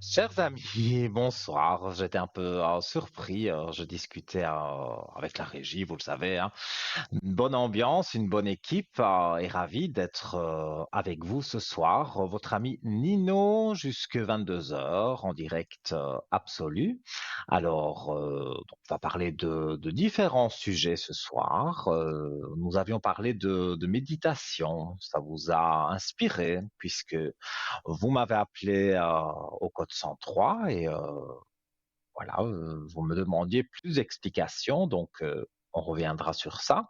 Chers amis, bonsoir. J'étais un peu surpris. Je discutais avec la régie, vous le savez, hein. Une bonne ambiance, une bonne équipe et ravi d'être avec vous ce soir. Votre ami Nino jusque 22 heures en direct absolu. Alors, donc, on va parler de différents sujets ce soir. Nous avions parlé de méditation. Ça vous a inspiré puisque vous m'avez appelé au code 103 et voilà, vous me demandiez plus d'explications, donc on reviendra sur ça.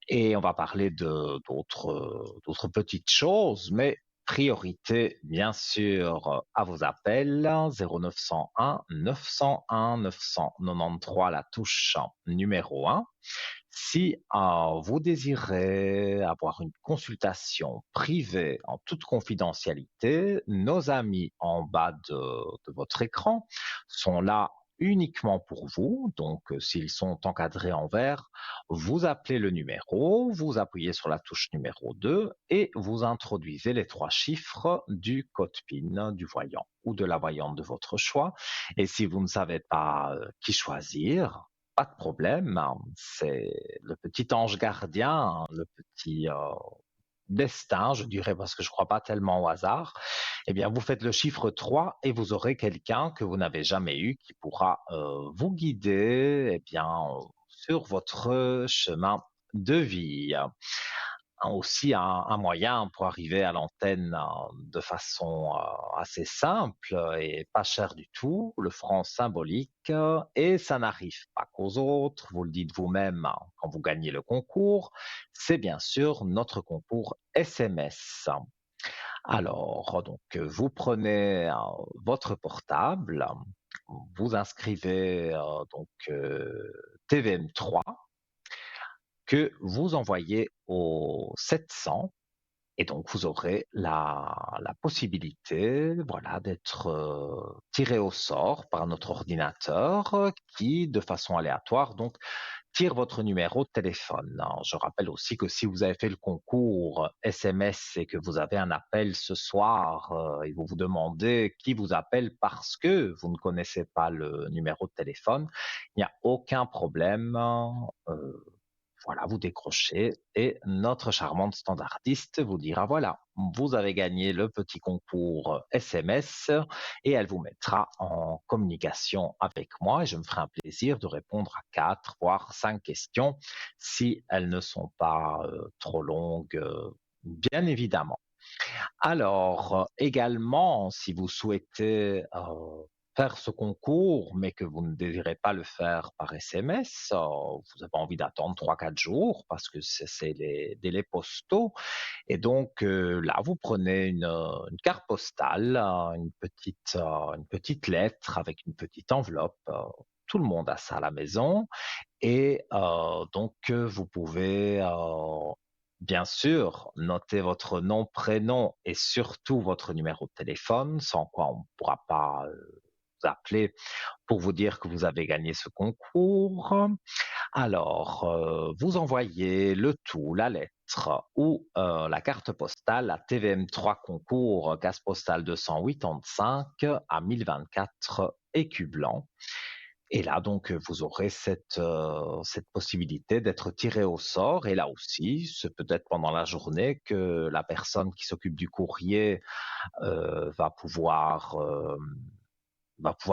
Et on va parler de d'autres petites choses, mais priorité, bien sûr, à vos appels 0901 901 993, la touche numéro 1. Si vous désirez avoir une consultation privée en toute confidentialité, nos amis en bas de votre écran sont là uniquement pour vous. Donc, s'ils sont encadrés en vert, vous appelez le numéro, vous appuyez sur la touche numéro 2 et vous introduisez les trois chiffres du code PIN du voyant ou de la voyante de votre choix. Et si vous ne savez pas qui choisir, pas de problème, hein, c'est le petit ange gardien, hein, le petit destin, je dirais, parce que je ne crois pas tellement au hasard. Eh bien, vous faites le chiffre 3 et vous aurez quelqu'un que vous n'avez jamais eu qui pourra vous guider sur votre chemin de vie. Aussi un moyen pour arriver à l'antenne de façon assez simple et pas cher du tout, le franc symbolique, et ça n'arrive pas qu'aux autres, vous le dites vous-même quand vous gagnez le concours, c'est bien sûr notre concours SMS. Alors, donc, vous prenez votre portable, vous inscrivez TVM3 que vous envoyez au 700 et donc vous aurez la possibilité, voilà, d'être tiré au sort par notre ordinateur qui, de façon aléatoire, donc tire votre numéro de téléphone, hein. Je rappelle aussi que si vous avez fait le concours SMS et que vous avez un appel ce soir et vous vous demandez qui vous appelle parce que vous ne connaissez pas le numéro de téléphone, il n'y a aucun problème. Voilà, vous décrochez et notre charmante standardiste vous dira voilà, vous avez gagné le petit concours SMS et elle vous mettra en communication avec moi et je me ferai un plaisir de répondre à 4 voire 5 questions si elles ne sont pas trop longues, bien évidemment. Alors, également, si vous souhaitez faire ce concours, mais que vous ne désirez pas le faire par SMS, vous avez envie d'attendre 3 4 jours parce que c'est les délais postaux. Et donc là, vous prenez une carte postale, une petite lettre avec une petite enveloppe. Tout le monde a ça à la maison. Et vous pouvez bien sûr noter votre nom, prénom et surtout votre numéro de téléphone, sans quoi on ne pourra pas vous appeler pour vous dire que vous avez gagné ce concours. Alors, vous envoyez le tout, la lettre ou la carte postale à TVM3 concours, case postale 285 à 1024 écus blancs. Et là, donc, vous aurez cette possibilité d'être tiré au sort. Et là aussi, c'est peut-être pendant la journée que la personne qui s'occupe du courrier va pouvoir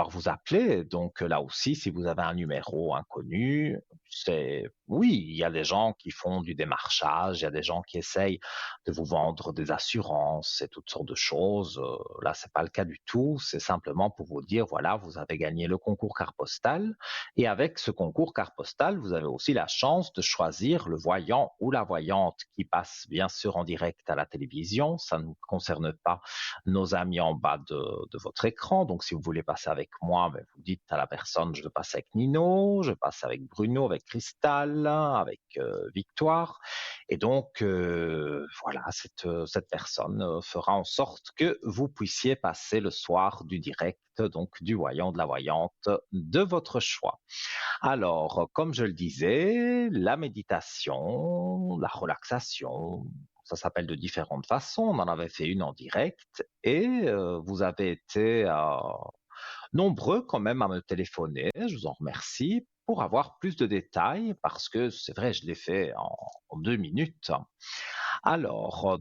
vous appeler. Donc là aussi, si vous avez un numéro inconnu, c'est oui, il y a des gens qui font du démarchage, il y a des gens qui essayent de vous vendre des assurances et toutes sortes de choses. Là, c'est pas le cas du tout. C'est simplement pour vous dire, voilà, vous avez gagné le concours carte postale. Et avec ce concours carte postale, vous avez aussi la chance de choisir le voyant ou la voyante qui passe bien sûr en direct à la télévision. Ça ne concerne pas nos amis en bas de votre écran. Donc, si vous voulez passer avec moi, ben, vous dites à la personne, je veux passer avec Nino, je passe avec Bruno, avec Cristal, avec Victoire. Et donc, voilà, cette personne fera en sorte que vous puissiez passer le soir du direct, donc du voyant, de la voyante, de votre choix. Alors, comme je le disais, la méditation, la relaxation, ça s'appelle de différentes façons. On en avait fait une en direct et vous avez été nombreux quand même à me téléphoner. Je vous en remercie pour avoir plus de détails parce que c'est vrai, je l'ai fait en 2 minutes. Alors,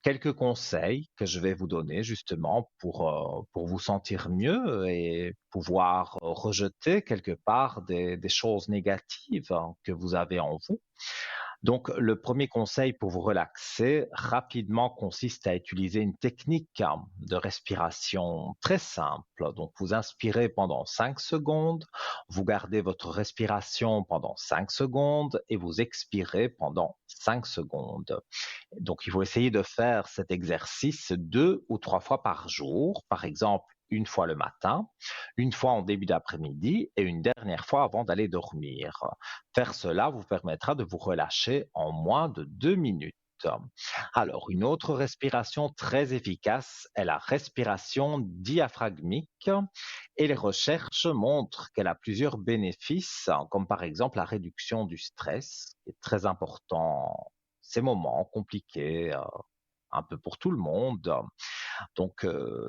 quelques conseils que je vais vous donner justement pour vous sentir mieux et pouvoir rejeter quelque part des choses négatives que vous avez en vous. Donc, le premier conseil pour vous relaxer rapidement consiste à utiliser une technique de respiration très simple. Donc, vous inspirez pendant 5 secondes, vous gardez votre respiration pendant 5 secondes et vous expirez pendant 5 secondes. Donc, il faut essayer de faire cet exercice 2 ou 3 fois par jour, par exemple une fois le matin, une fois en début d'après-midi et une dernière fois avant d'aller dormir. Faire cela vous permettra de vous relâcher en moins de 2 minutes. Alors, une autre respiration très efficace est la respiration diaphragmique et les recherches montrent qu'elle a plusieurs bénéfices, comme par exemple la réduction du stress, qui est très important ces moments compliqués, un peu pour tout le monde.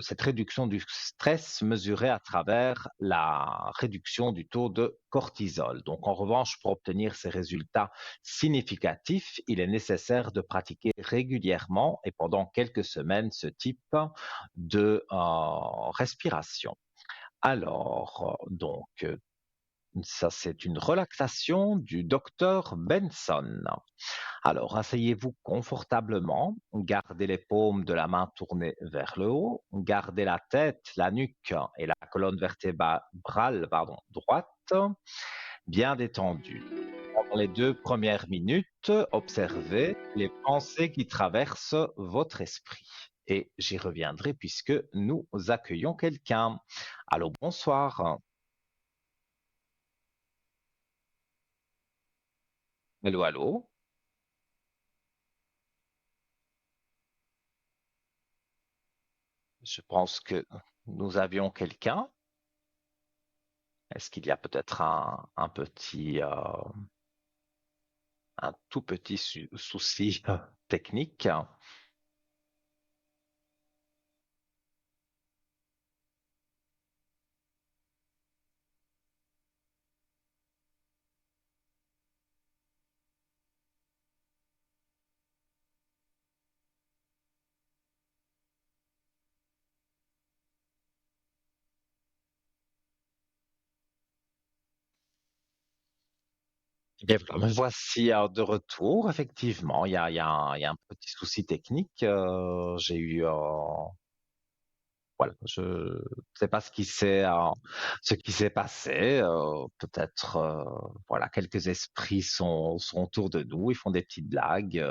Cette réduction du stress mesurée à travers la réduction du taux de cortisol. Donc, en revanche, pour obtenir ces résultats significatifs, il est nécessaire de pratiquer régulièrement et pendant quelques semaines ce type de respiration. Alors, ça c'est une relaxation du docteur Benson. Alors, asseyez-vous confortablement, gardez les paumes de la main tournées vers le haut, gardez la tête, la nuque et la colonne vertébrale droite bien détendues. Pendant les 2 premières minutes, observez les pensées qui traversent votre esprit. Et j'y reviendrai puisque nous accueillons quelqu'un. Allô, bonsoir. Allô, allô. Je pense que nous avions quelqu'un. Est-ce qu'il y a peut-être un tout petit souci technique? Eh bien, voilà, me voici de retour. Effectivement, il y a un petit souci technique. J'ai eu, voilà, je ne sais pas ce qui s'est passé. Peut-être, voilà, quelques esprits sont autour de nous. Ils font des petites blagues.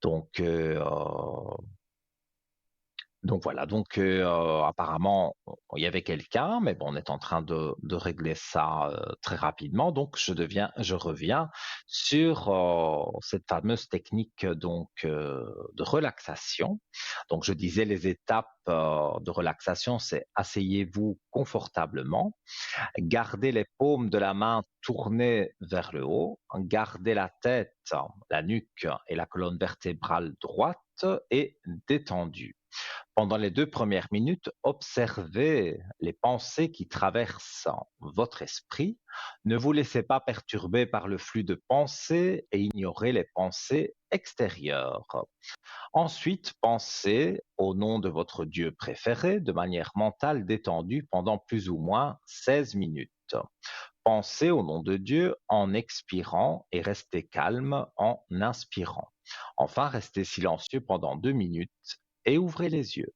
Donc, euh, euh, Donc voilà, apparemment, il y avait quelqu'un, mais bon, on est en train de régler ça très rapidement. Donc je reviens sur cette fameuse technique de relaxation. Donc je disais les étapes de relaxation, c'est asseyez-vous confortablement, gardez les paumes de la main tournées vers le haut, gardez la tête, la nuque et la colonne vertébrale droite et détendue. Pendant les 2 premières minutes, observez les pensées qui traversent votre esprit. Ne vous laissez pas perturber par le flux de pensées et ignorez les pensées extérieures. Ensuite, pensez au nom de votre Dieu préféré de manière mentale détendue pendant plus ou moins 16 minutes. Pensez au nom de Dieu en expirant et restez calme en inspirant. Enfin, restez silencieux pendant 2 minutes et ouvrez les yeux.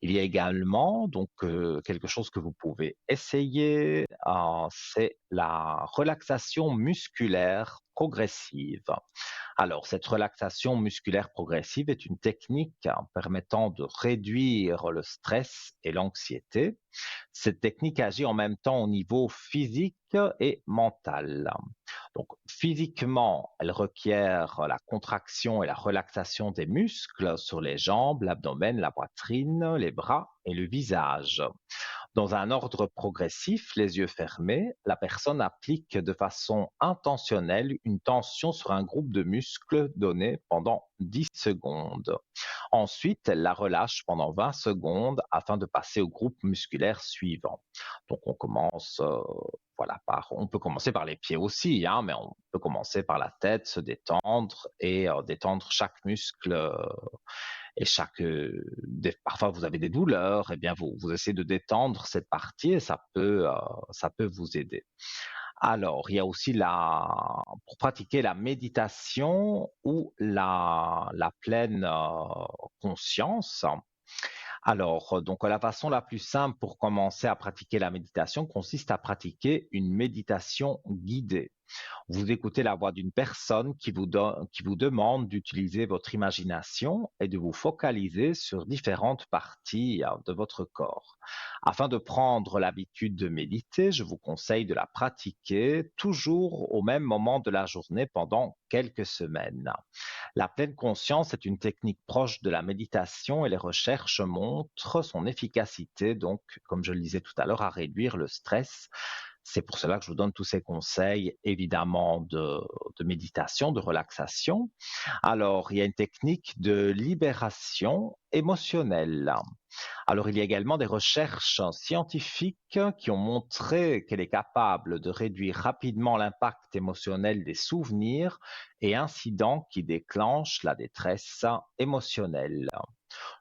Il y a également quelque chose que vous pouvez essayer, c'est la relaxation musculaire progressive. Alors, cette relaxation musculaire progressive est une technique permettant de réduire le stress et l'anxiété. Cette technique agit en même temps au niveau physique et mental. Donc, physiquement, elle requiert la contraction et la relaxation des muscles sur les jambes, l'abdomen, la poitrine, les bras et le visage. Dans un ordre progressif, les yeux fermés, la personne applique de façon intentionnelle une tension sur un groupe de muscles donné pendant 10 secondes. Ensuite, elle la relâche pendant 20 secondes afin de passer au groupe musculaire suivant. Donc on commence, voilà, on peut commencer par les pieds aussi, hein, mais on peut commencer par la tête, se détendre et détendre chaque muscle et parfois vous avez des douleurs, et bien vous essayez de détendre cette partie et ça peut vous aider. Alors, il y a aussi pour pratiquer la méditation ou la pleine conscience. Alors, donc la façon la plus simple pour commencer à pratiquer la méditation consiste à pratiquer une méditation guidée. Vous écoutez la voix d'une personne qui vous demande d'utiliser votre imagination et de vous focaliser sur différentes parties de votre corps. Afin de prendre l'habitude de méditer, je vous conseille de la pratiquer toujours au même moment de la journée pendant quelques semaines. La pleine conscience est une technique proche de la méditation et les recherches montrent son efficacité, donc, comme je le disais tout à l'heure, à réduire le stress. C'est pour cela que je vous donne tous ces conseils, évidemment, de méditation, de relaxation. Alors, il y a une technique de libération émotionnelle. Alors, il y a également des recherches scientifiques qui ont montré qu'elle est capable de réduire rapidement l'impact émotionnel des souvenirs et incidents qui déclenchent la détresse émotionnelle.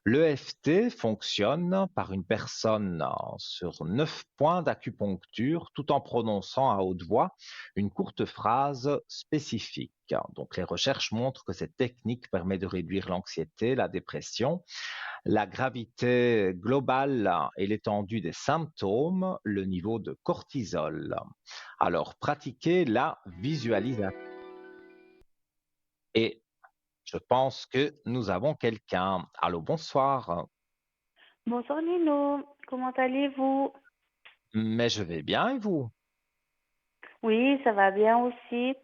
L'EFT fonctionne par une personne sur 9 points d'acupuncture tout en prononçant à haute voix une courte phrase spécifique. Donc les recherches montrent que cette technique permet de réduire l'anxiété, la dépression, la gravité globale et l'étendue des symptômes, le niveau de cortisol. Alors pratiquez la visualisation. Et je pense que nous avons quelqu'un. Allô, bonsoir. Bonsoir Lino, comment allez-vous? Mais je vais bien et vous? Oui, ça va bien aussi.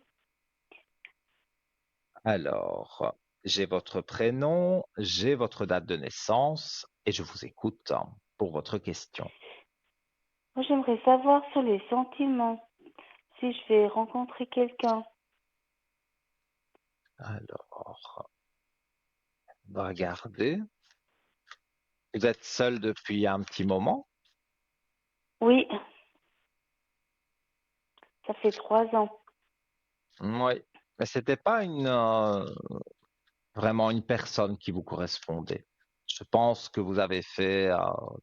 Alors, j'ai votre prénom, j'ai votre date de naissance et je vous écoute pour votre question. Moi, j'aimerais savoir sur les sentiments, si je vais rencontrer quelqu'un. Alors, on va regarder. Vous êtes seul depuis un petit moment? Oui, ça fait 3 ans. Oui, mais c'était pas vraiment une personne qui vous correspondait. Je pense que vous avez fait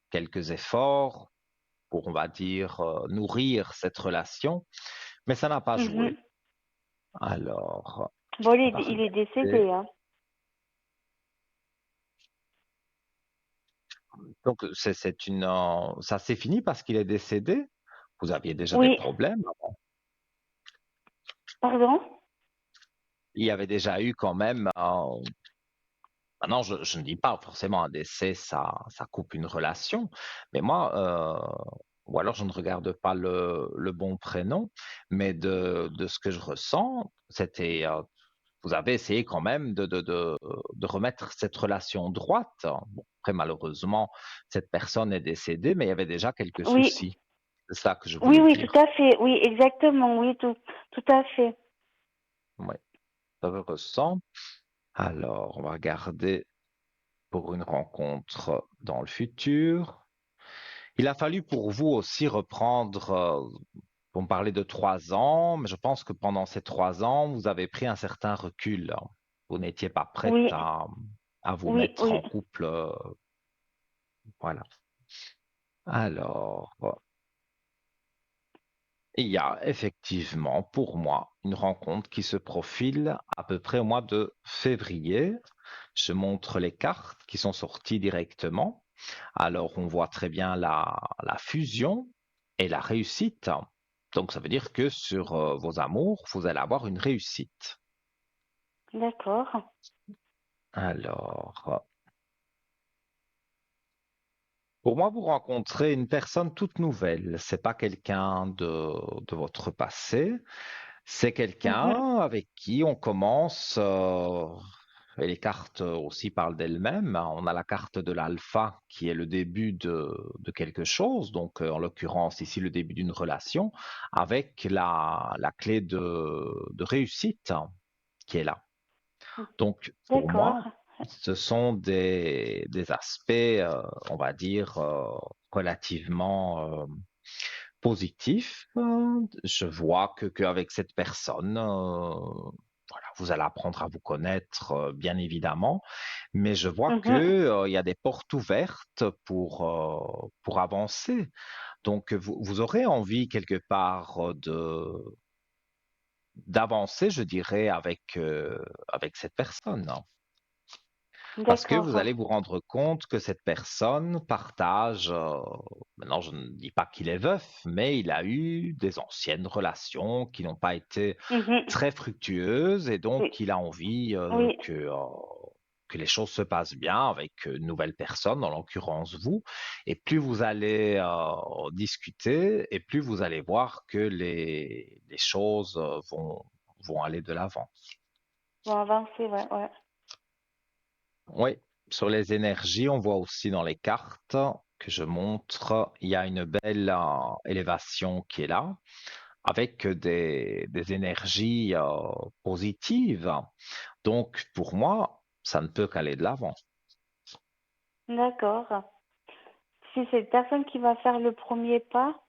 quelques efforts pour, on va dire, nourrir cette relation, mais ça n'a pas joué. Mhm. Alors, Bon, on va il est regarder. décédé, hein. Donc, ça s'est fini parce qu'il est décédé? Vous aviez déjà des Oui, problèmes? pardon? Il y avait déjà eu quand même, maintenant je ne dis pas forcément un décès, ça coupe une relation, mais moi, ou alors je ne regarde pas le bon prénom, mais de ce que je ressens, vous avez essayé quand même de remettre cette relation droite. Bon, après malheureusement, cette personne est décédée, mais il y avait déjà quelques Oui, soucis. C'est ça que je oui, voulais oui, tout dire. à fait. Oui, exactement. Oui, tout à fait. Oui, ça me ressemble. Alors, on va regarder pour une rencontre dans le futur. Il a fallu pour vous aussi reprendre, vous me parlez de 3 ans, mais je pense que pendant ces 3 ans, vous avez pris un certain recul. Vous n'étiez pas prête Oui, à vous oui, mettre oui. en couple, voilà. Alors, il y a effectivement pour moi une rencontre qui se profile à peu près au mois de février. Je montre les cartes qui sont sorties directement. Alors, on voit très bien la fusion et la réussite. Donc, ça veut dire que sur vos amours, vous allez avoir une réussite. D'accord. Alors, pour moi, vous rencontrez une personne toute nouvelle. C'est pas quelqu'un de votre passé. C'est Mhm. quelqu'un avec qui on commence. et les cartes aussi parlent d'elles-mêmes. On a la carte de l'alpha qui est le début de quelque chose, donc en l'occurrence ici le début d'une relation, avec la clé de réussite qui est là. Donc pour D'accord. moi, ce sont des aspects, on va dire, relativement positifs. Je vois que qu'avec cette personne, voilà, vous allez apprendre à vous connaître, bien évidemment, mais je vois que, Mhm. il y a des portes ouvertes pour avancer. Donc vous aurez envie quelque part, de d'avancer, je dirais, avec cette personne, hein. Parce que vous D'accord. allez vous rendre compte que cette personne partage, maintenant je ne dis pas qu'il est veuf, mais il a eu des anciennes relations qui n'ont pas été Mhm. très fructueuses et Oui. donc il a envie, Oui. que les choses se passent bien avec une nouvelle personne, en l'occurrence vous. Et plus vous allez, discuter et plus vous allez voir que les choses, vont aller de l'avant. Bon, avancer, ouais, ouais. Oui, sur les énergies, on voit aussi dans les cartes que je montre, il y a une belle élévation qui est là, avec des énergies positives. Donc, pour moi, ça ne peut qu'aller de l'avant. D'accord. Si c'est cette personne qui va faire le premier pas,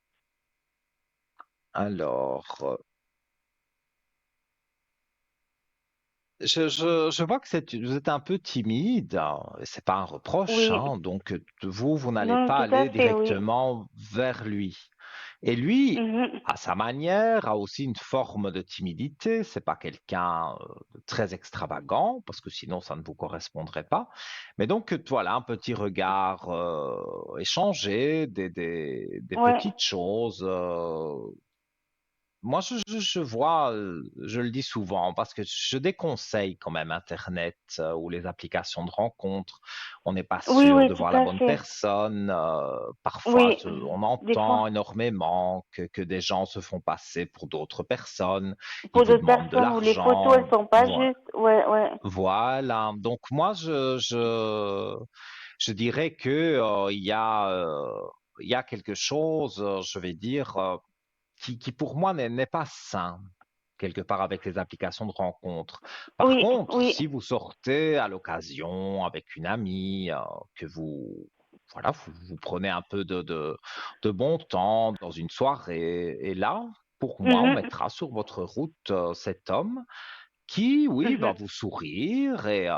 Alors, je vois que vous êtes un peu timide, hein, et c'est pas un reproche, oui. hein, donc vous n'allez Non, pas tout à aller fait, oui. directement vers lui. Et lui, Mhm. à sa manière, a aussi une forme de timidité. C'est pas quelqu'un de très extravagant, parce que sinon ça ne vous correspondrait pas. Mais donc voilà, un petit regard échangé, des Ouais. petites choses. Moi, je vois, je le dis souvent, parce que je déconseille quand même Internet ou les applications de rencontres. On n'est pas Oui, sûr oui, de tout voir la à bonne fait. personne. Parfois, Oui. on Des fois, entend énormément que des gens se font passer pour d'autres personnes. Ils pour vous d'autres demandent de personnes où les photos, elles l'argent. sont pas justes. Ouais, ouais. Voilà. Donc moi, je dirais que il y a quelque chose, je vais dire, qui pour moi n'est pas sain quelque part avec les applications de rencontres. Par Oui, contre, oui. si vous sortez à l'occasion avec une amie, que voilà, vous prenez un peu de bon temps dans une soirée, et là, pour moi, on Mhm. mettra sur votre route cet homme qui, oui, va Mhm. vous sourire et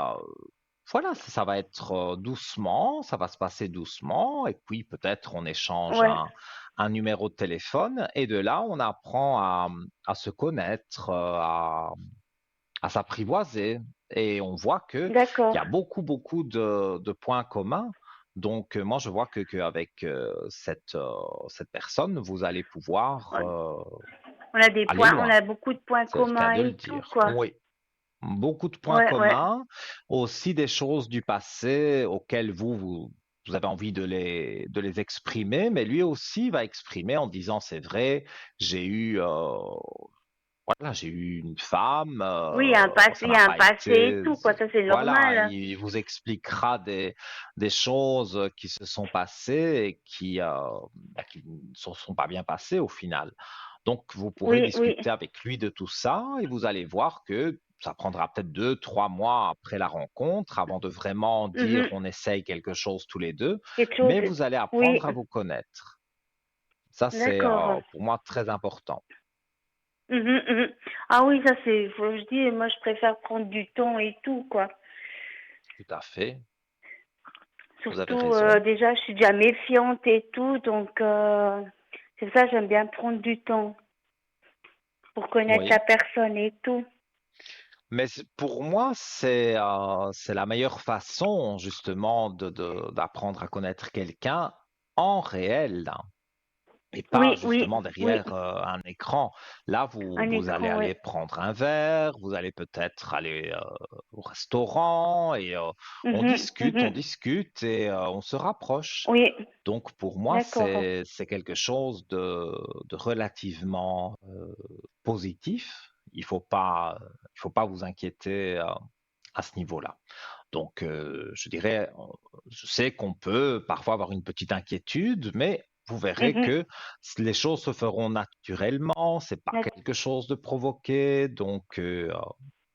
voilà, ça va être doucement, ça va se passer doucement, et puis peut-être on échange Ouais. un numéro de téléphone, et de là, on apprend à se connaître, à s'apprivoiser, et on voit qu'il y D'accord. a beaucoup, beaucoup de points communs. Donc, moi, je vois qu'avec cette personne, vous allez pouvoir On a des aller points, on loin. a beaucoup de points C'est le cas communs de le et tout, dire. quoi. Oui. Beaucoup de points Ouais, ouais. communs, aussi des choses du passé auxquelles vous avez envie de les exprimer, mais lui aussi va exprimer en disant: «C'est vrai, j'ai eu, voilà, j'ai eu une femme, Oui, il y a un passé, ça il y n'a a un pas passé et été». tout, quoi. Ça, c'est Voilà, normal. il vous expliquera des choses qui se sont passées et qui ne se sont pas bien passées au final. Donc vous pourrez Oui, oui. discuter avec lui de tout ça, et vous allez voir que ça prendra peut-être 2, 3 mois après la rencontre avant de vraiment dire: Mhm. «On essaye quelque chose tous les 2», Quelque chose. mais vous allez Oui. apprendre à vous connaître. Ça, c'est, D'accord. pour moi très important. Mhm, mhm. Ah oui, ça c'est, je dis, moi je préfère prendre du temps et tout, quoi. Tout à fait, vous avez Surtout, raison. déjà, je suis déjà méfiante et tout, donc c'est pour ça que j'aime bien prendre du temps pour connaître la Oui. personne et tout. Mais pour moi, c'est la meilleure façon justement d'apprendre à connaître quelqu'un en réel, hein, et pas Oui, oui, justement oui. derrière un écran. Là, Un vous allez écran, oui. aller prendre un verre, vous allez peut-être aller au restaurant, et Mhm, on mhm. discute, et on se rapproche. Oui, Donc pour moi, d'accord. c'est quelque chose de relativement positif. Il faut pas vous inquiéter à ce niveau-là. Donc, je dirais, je sais qu'on peut parfois avoir une petite inquiétude, mais vous verrez Mhm. que les choses se feront naturellement, c'est pas D'ac- quelque chose de provoqué, donc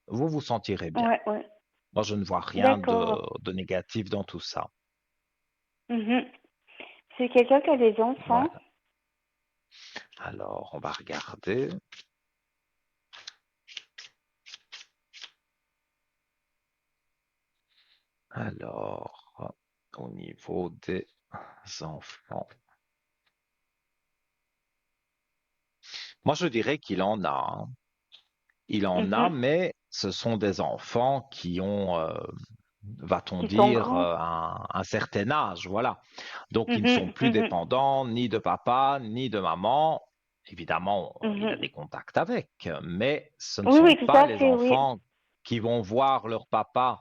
vous vous sentirez bien. Ouais, ouais. Moi, je ne vois rien D'accord. de négatif dans tout ça. Mhm. C'est quelqu'un qui a des enfants. Voilà. Alors, on va regarder. Alors, au niveau des enfants, moi, je dirais qu'il en a, hein. Il en a, Mhm. mais ce sont des enfants qui ont, va-t-on Qui sont dire, grands. un certain âge, voilà. Donc, ils ne sont Mhm. plus Mhm. dépendants ni de papa, ni de maman. Évidemment, il a des Mhm. contacts avec, mais ce ne Oui, sont oui, tout pas à les fait, oui. enfants qui vont voir leur papa,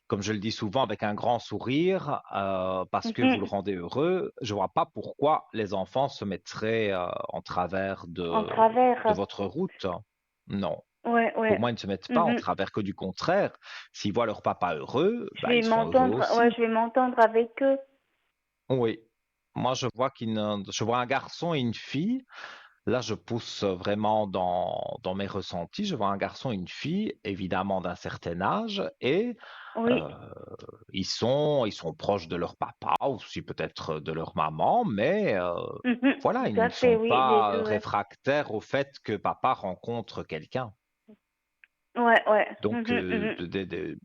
comme je le dis souvent, avec un grand sourire, parce que vous le Mhm. rendez heureux. Je vois pas pourquoi les enfants se mettraient, en travers En de travers. votre route. Non. Ouais, Pour ouais. moi, ils ne se mettent pas en Mhm. travers, que du contraire. S'ils voient leur papa heureux, Je bah, vais ils sont heureux m'entendre, ouais, aussi. je vais m'entendre avec eux. Oui. Moi, je vois un garçon et une fille. Là, je pousse vraiment dans mes ressentis. Je vois un garçon et une fille, évidemment d'un certain âge, et Oui. euh, ils sont proches de leur papa, aussi peut-être de leur maman, mais Mhm. voilà, Tout ils à ne fait, sont oui, les pas deux, ouais. réfractaires au fait que papa rencontre quelqu'un. Ouais, ouais. Donc, Mhm, mhm.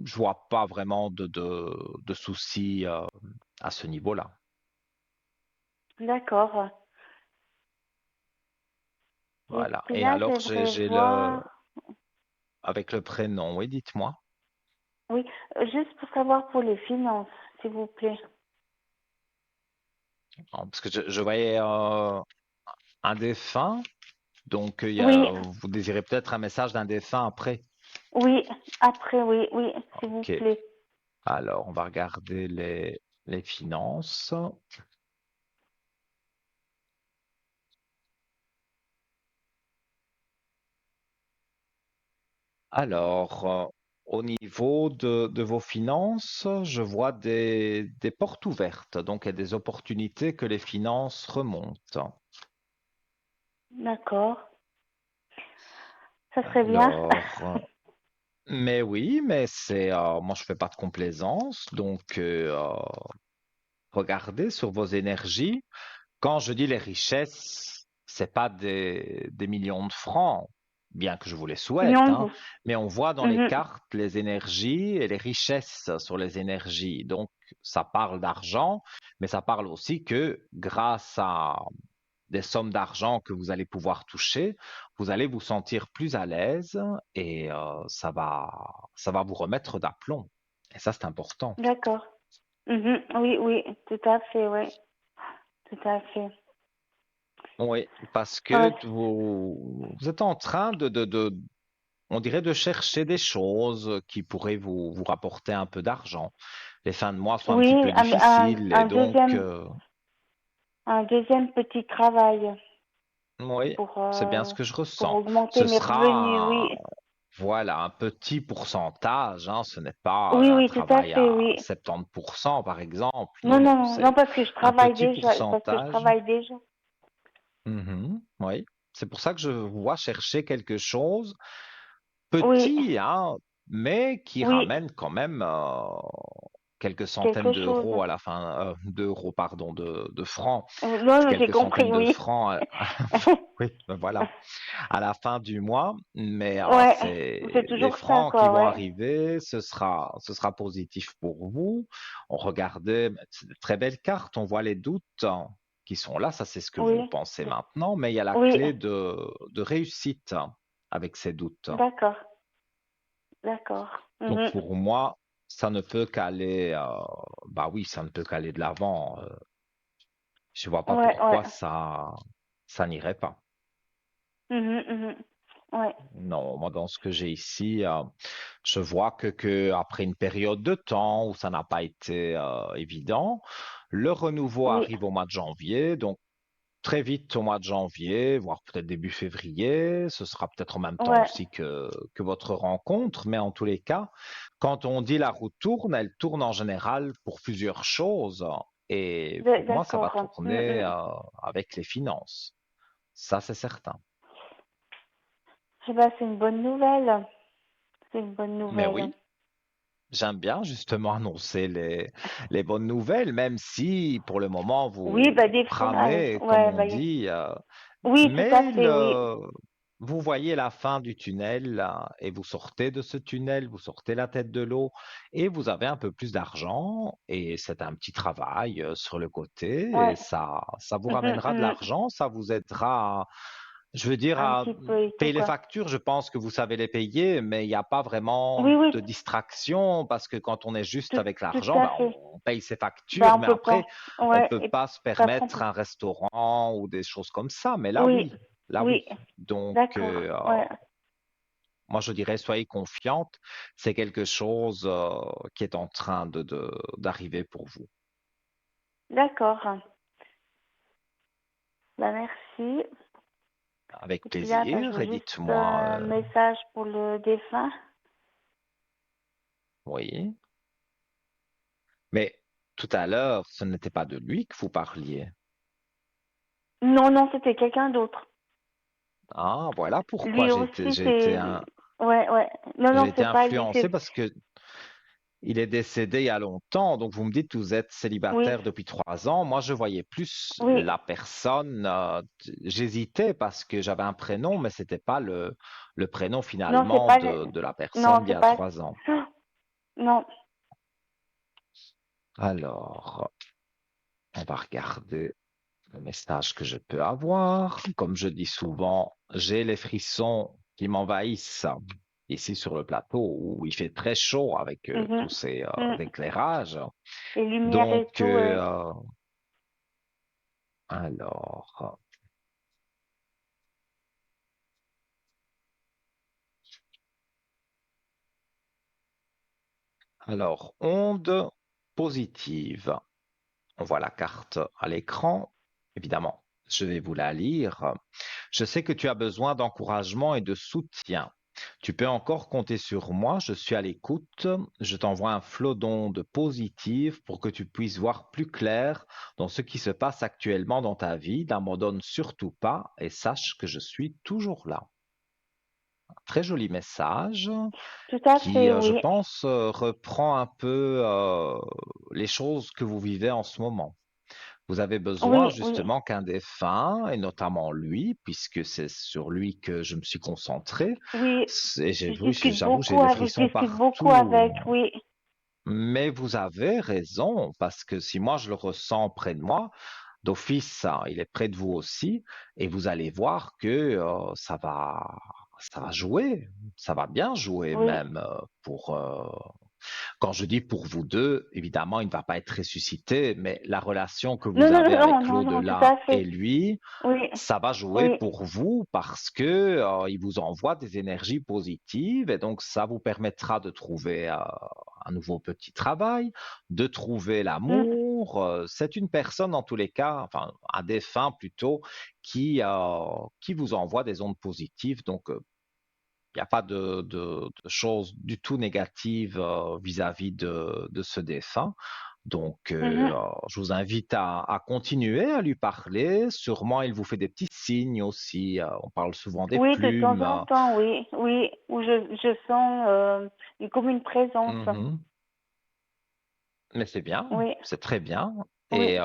je vois pas vraiment de soucis à ce niveau-là. D'accord. Et Voilà. puis Et là, alors, j'aimerais j'ai le, voir, avec le prénom, oui, dites-moi. oui, juste pour savoir pour les finances, s'il vous plaît. Non, parce que je voyais un défunt, donc Oui, vous désirez peut-être un message d'un défunt après. oui, après, oui, oui, s'il vous Ok. plaît. Alors, on va regarder les finances. Alors, au niveau de vos finances, je vois des portes ouvertes, donc il y a des opportunités que les finances remontent. D'accord. Ça serait bien. Alors, mais oui, mais c'est, moi je fais pas de complaisance, donc regardez sur vos énergies. Quand je dis les richesses, c'est pas des millions de francs, bien que je vous les souhaite, Millions de hein, vous. mais on voit dans les Mhm. cartes les énergies et les richesses sur les énergies. Donc, ça parle d'argent, mais ça parle aussi que grâce à des sommes d'argent que vous allez pouvoir toucher, vous allez vous sentir plus à l'aise et ça va vous remettre d'aplomb. Et ça, c'est important. D'accord. Mhm. Oui, oui, tout à fait, oui, tout à fait. Oui, parce que Ouais. vous êtes en train on dirait de chercher des choses qui pourraient vous rapporter un peu d'argent. Les fins de mois sont un Oui, petit peu difficiles et donc, un deuxième petit travail oui, pour, c'est bien ce euh, que je pour ressens. augmenter Ce mes revenus, sera, oui. voilà, un petit pourcentage, hein, ce n'est pas Oui, un oui, tout à travail fait, à oui. 70%, par exemple. Non, Non, non, non, non, non, c'est parce que je un travaille petit déjà, parce que je pourcentage. travaille déjà. Mhm, oui, c'est pour ça que je vois chercher quelque chose Oui, petit, hein, mais qui oui, ramène quand même quelques centaines quelque chose. d'euros à la fin, d'euros, pardon, de francs, Non, j'ai quelques centaines compris, de oui. francs. Oui, ben voilà, à la fin du mois, mais Ouais, c'est c'est les toujours ça, francs qui quoi, vont ouais. arriver, ce sera positif pour vous. On regardait, c'est de très belles cartes, on voit les doutes qui sont là, ça c'est ce que vous Oui, pensez maintenant, mais il y a la oui, clé de réussite avec ces doutes. d'accord, d'accord. Donc Mhm. pour moi, ça ne peut qu'aller, bah oui, ça ne peut qu'aller de l'avant. Je vois pas Ouais, ouais. pourquoi ça n'irait pas. Mhm, mhm. Ouais, Non, moi dans ce que j'ai ici, je vois que après une période de temps où ça n'a pas été évident, le renouveau oui, arrive au mois de janvier, donc très vite au mois de janvier, voire peut-être début février. Ce sera peut-être en même temps Ouais, aussi que votre rencontre, mais en tous les cas, quand on dit la roue tourne, elle tourne en général pour plusieurs choses. Et pour moi, ça va d'accord. tourner avec les finances. Ça, c'est certain. Eh ben, c'est une bonne nouvelle. C'est une bonne Mais nouvelle. oui, j'aime bien justement annoncer les bonnes nouvelles, même si pour le moment Oui, vous bah des fois, ramez, comme ouais, on dit, oui, tout à mais fait, oui. vous voyez la fin du tunnel et vous sortez de ce tunnel, vous sortez la tête de l'eau et vous avez un peu plus d'argent et c'est un petit travail sur le côté et Ouais. ça vous Mhm, ramènera de mhm. l'argent, ça vous aidera, je veux dire, Un à petit peu et tout, payer les quoi. factures. Je pense que vous savez les payer, mais il n'y a pas vraiment Oui, oui, de distraction parce que quand on est juste avec tout l'argent, à ben, fait. on paye ses Ben, factures, on mais peut après, pas. on Ouais, peut et pas se ça prend permettre plus. un restaurant ou des choses comme ça. Mais là, Oui, oui, là, oui. oui, Donc, d'accord. Ouais, moi, je dirais, soyez confiante. C'est quelque chose qui est en train d'arriver pour vous. d'accord. Ben, merci. Avec Et puis là, ben, je plaisir. veux Et juste dites-moi, un message pour le défunt. oui. Mais tout à l'heure, ce n'était pas de lui que vous parliez. Non, non, c'était quelqu'un d'autre. Ah, voilà pourquoi Lui aussi, c'est... Ouais, ouais. Non, j'ai non, été c'est pas lui, influencé c'est... parce que il est décédé il y a longtemps. Donc vous me dites que vous êtes Oui, célibataire depuis 3 ans. Moi, je voyais plus oui. la personne. J'hésitais parce que j'avais un prénom, mais c'était pas le prénom Non, c'est finalement pas... de la Non, personne d'il y c'est a pas... 3 ans. Non. Alors, on va regarder le message que je peux avoir. Comme je dis souvent, j'ai les frissons qui m'envahissent ici sur le plateau où il fait très chaud avec tous Mhm. ces Mm. éclairages. Les lumières Donc, et tout, ouais. alors, onde positive. On voit la carte à l'écran. Évidemment, je vais vous la lire. Je sais que tu as besoin d'encouragement et de soutien. Tu peux encore compter sur moi, je suis à l'écoute. Je t'envoie un flot d'ondes positives pour que tu puisses voir plus clair dans ce qui se passe actuellement dans ta vie. N'abandonne surtout pas et sache que je suis toujours là. Très joli message Tout à qui, fait, je oui. pense, reprend un peu les choses que vous vivez en ce moment. Vous avez besoin Oui, oui. justement qu'un défunt, et notamment lui, puisque c'est sur lui que je me suis concentré, Oui. et oui, j'avoue, j'ai Je des frissons discute beaucoup partout. avec, oui. Mais vous avez raison, parce que si moi je le ressens près de moi, d'office, hein, il est près de vous aussi, et vous allez voir que ça va jouer, ça va bien jouer Oui. même pour quand je dis pour vous deux, évidemment, il ne va pas être ressuscité, mais la relation que Non, vous non, avez non, avec non, non, tout l'au-delà à et fait. lui, Oui, ça va jouer oui. pour vous parce que il vous envoie des énergies positives et donc ça vous permettra de trouver un nouveau petit travail, de trouver Mm. l'amour. C'est une personne en tous les cas, enfin un défunt plutôt, qui vous envoie des ondes positives. Donc il n'y a pas de choses du tout négatives vis-à-vis de ce défunt. Donc, Mhm. je vous invite à continuer à lui parler. Sûrement, il vous fait des petits signes aussi. On parle souvent des Oui, de temps plumes. en temps, oui, oui, où je sens comme une présence. Mhm. Mais c'est bien, Oui, c'est très bien. oui. Et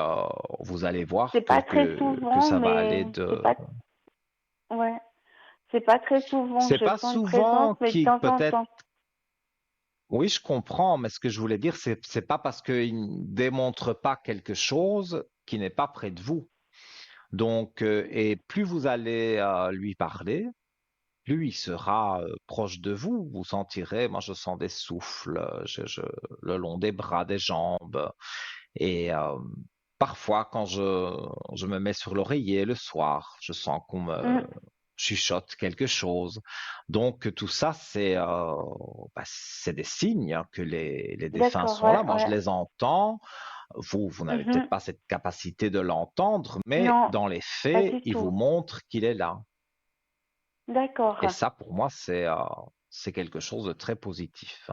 vous allez C'est voir pas très que souvent, ça va aller mais c'est de... pas, ouais, c'est pas très souvent que C'est je pas sens une présence, souvent mais de qui temps en peut-être... temps. Oui, je comprends, mais ce que je voulais dire, c'est pas parce qu'il ne démontre pas quelque chose qui n'est pas près de vous. Donc, et plus vous allez lui parler, plus il sera proche de vous. Vous sentirez, moi je sens des souffles le long des bras, des jambes. Et parfois, quand je me mets sur l'oreiller le soir, je sens qu'on me Mm. chuchote quelque chose. Donc, tout ça, c'est des signes hein, que les défunts D'accord, sont ouais, là. Moi, je ouais. les entends. Vous n'avez peut-être Mhm. pas cette capacité de l'entendre, mais Non, dans les pas faits, du il vous tout. montre qu'il est là. Et D'accord. ça, pour moi, c'est quelque chose de très positif.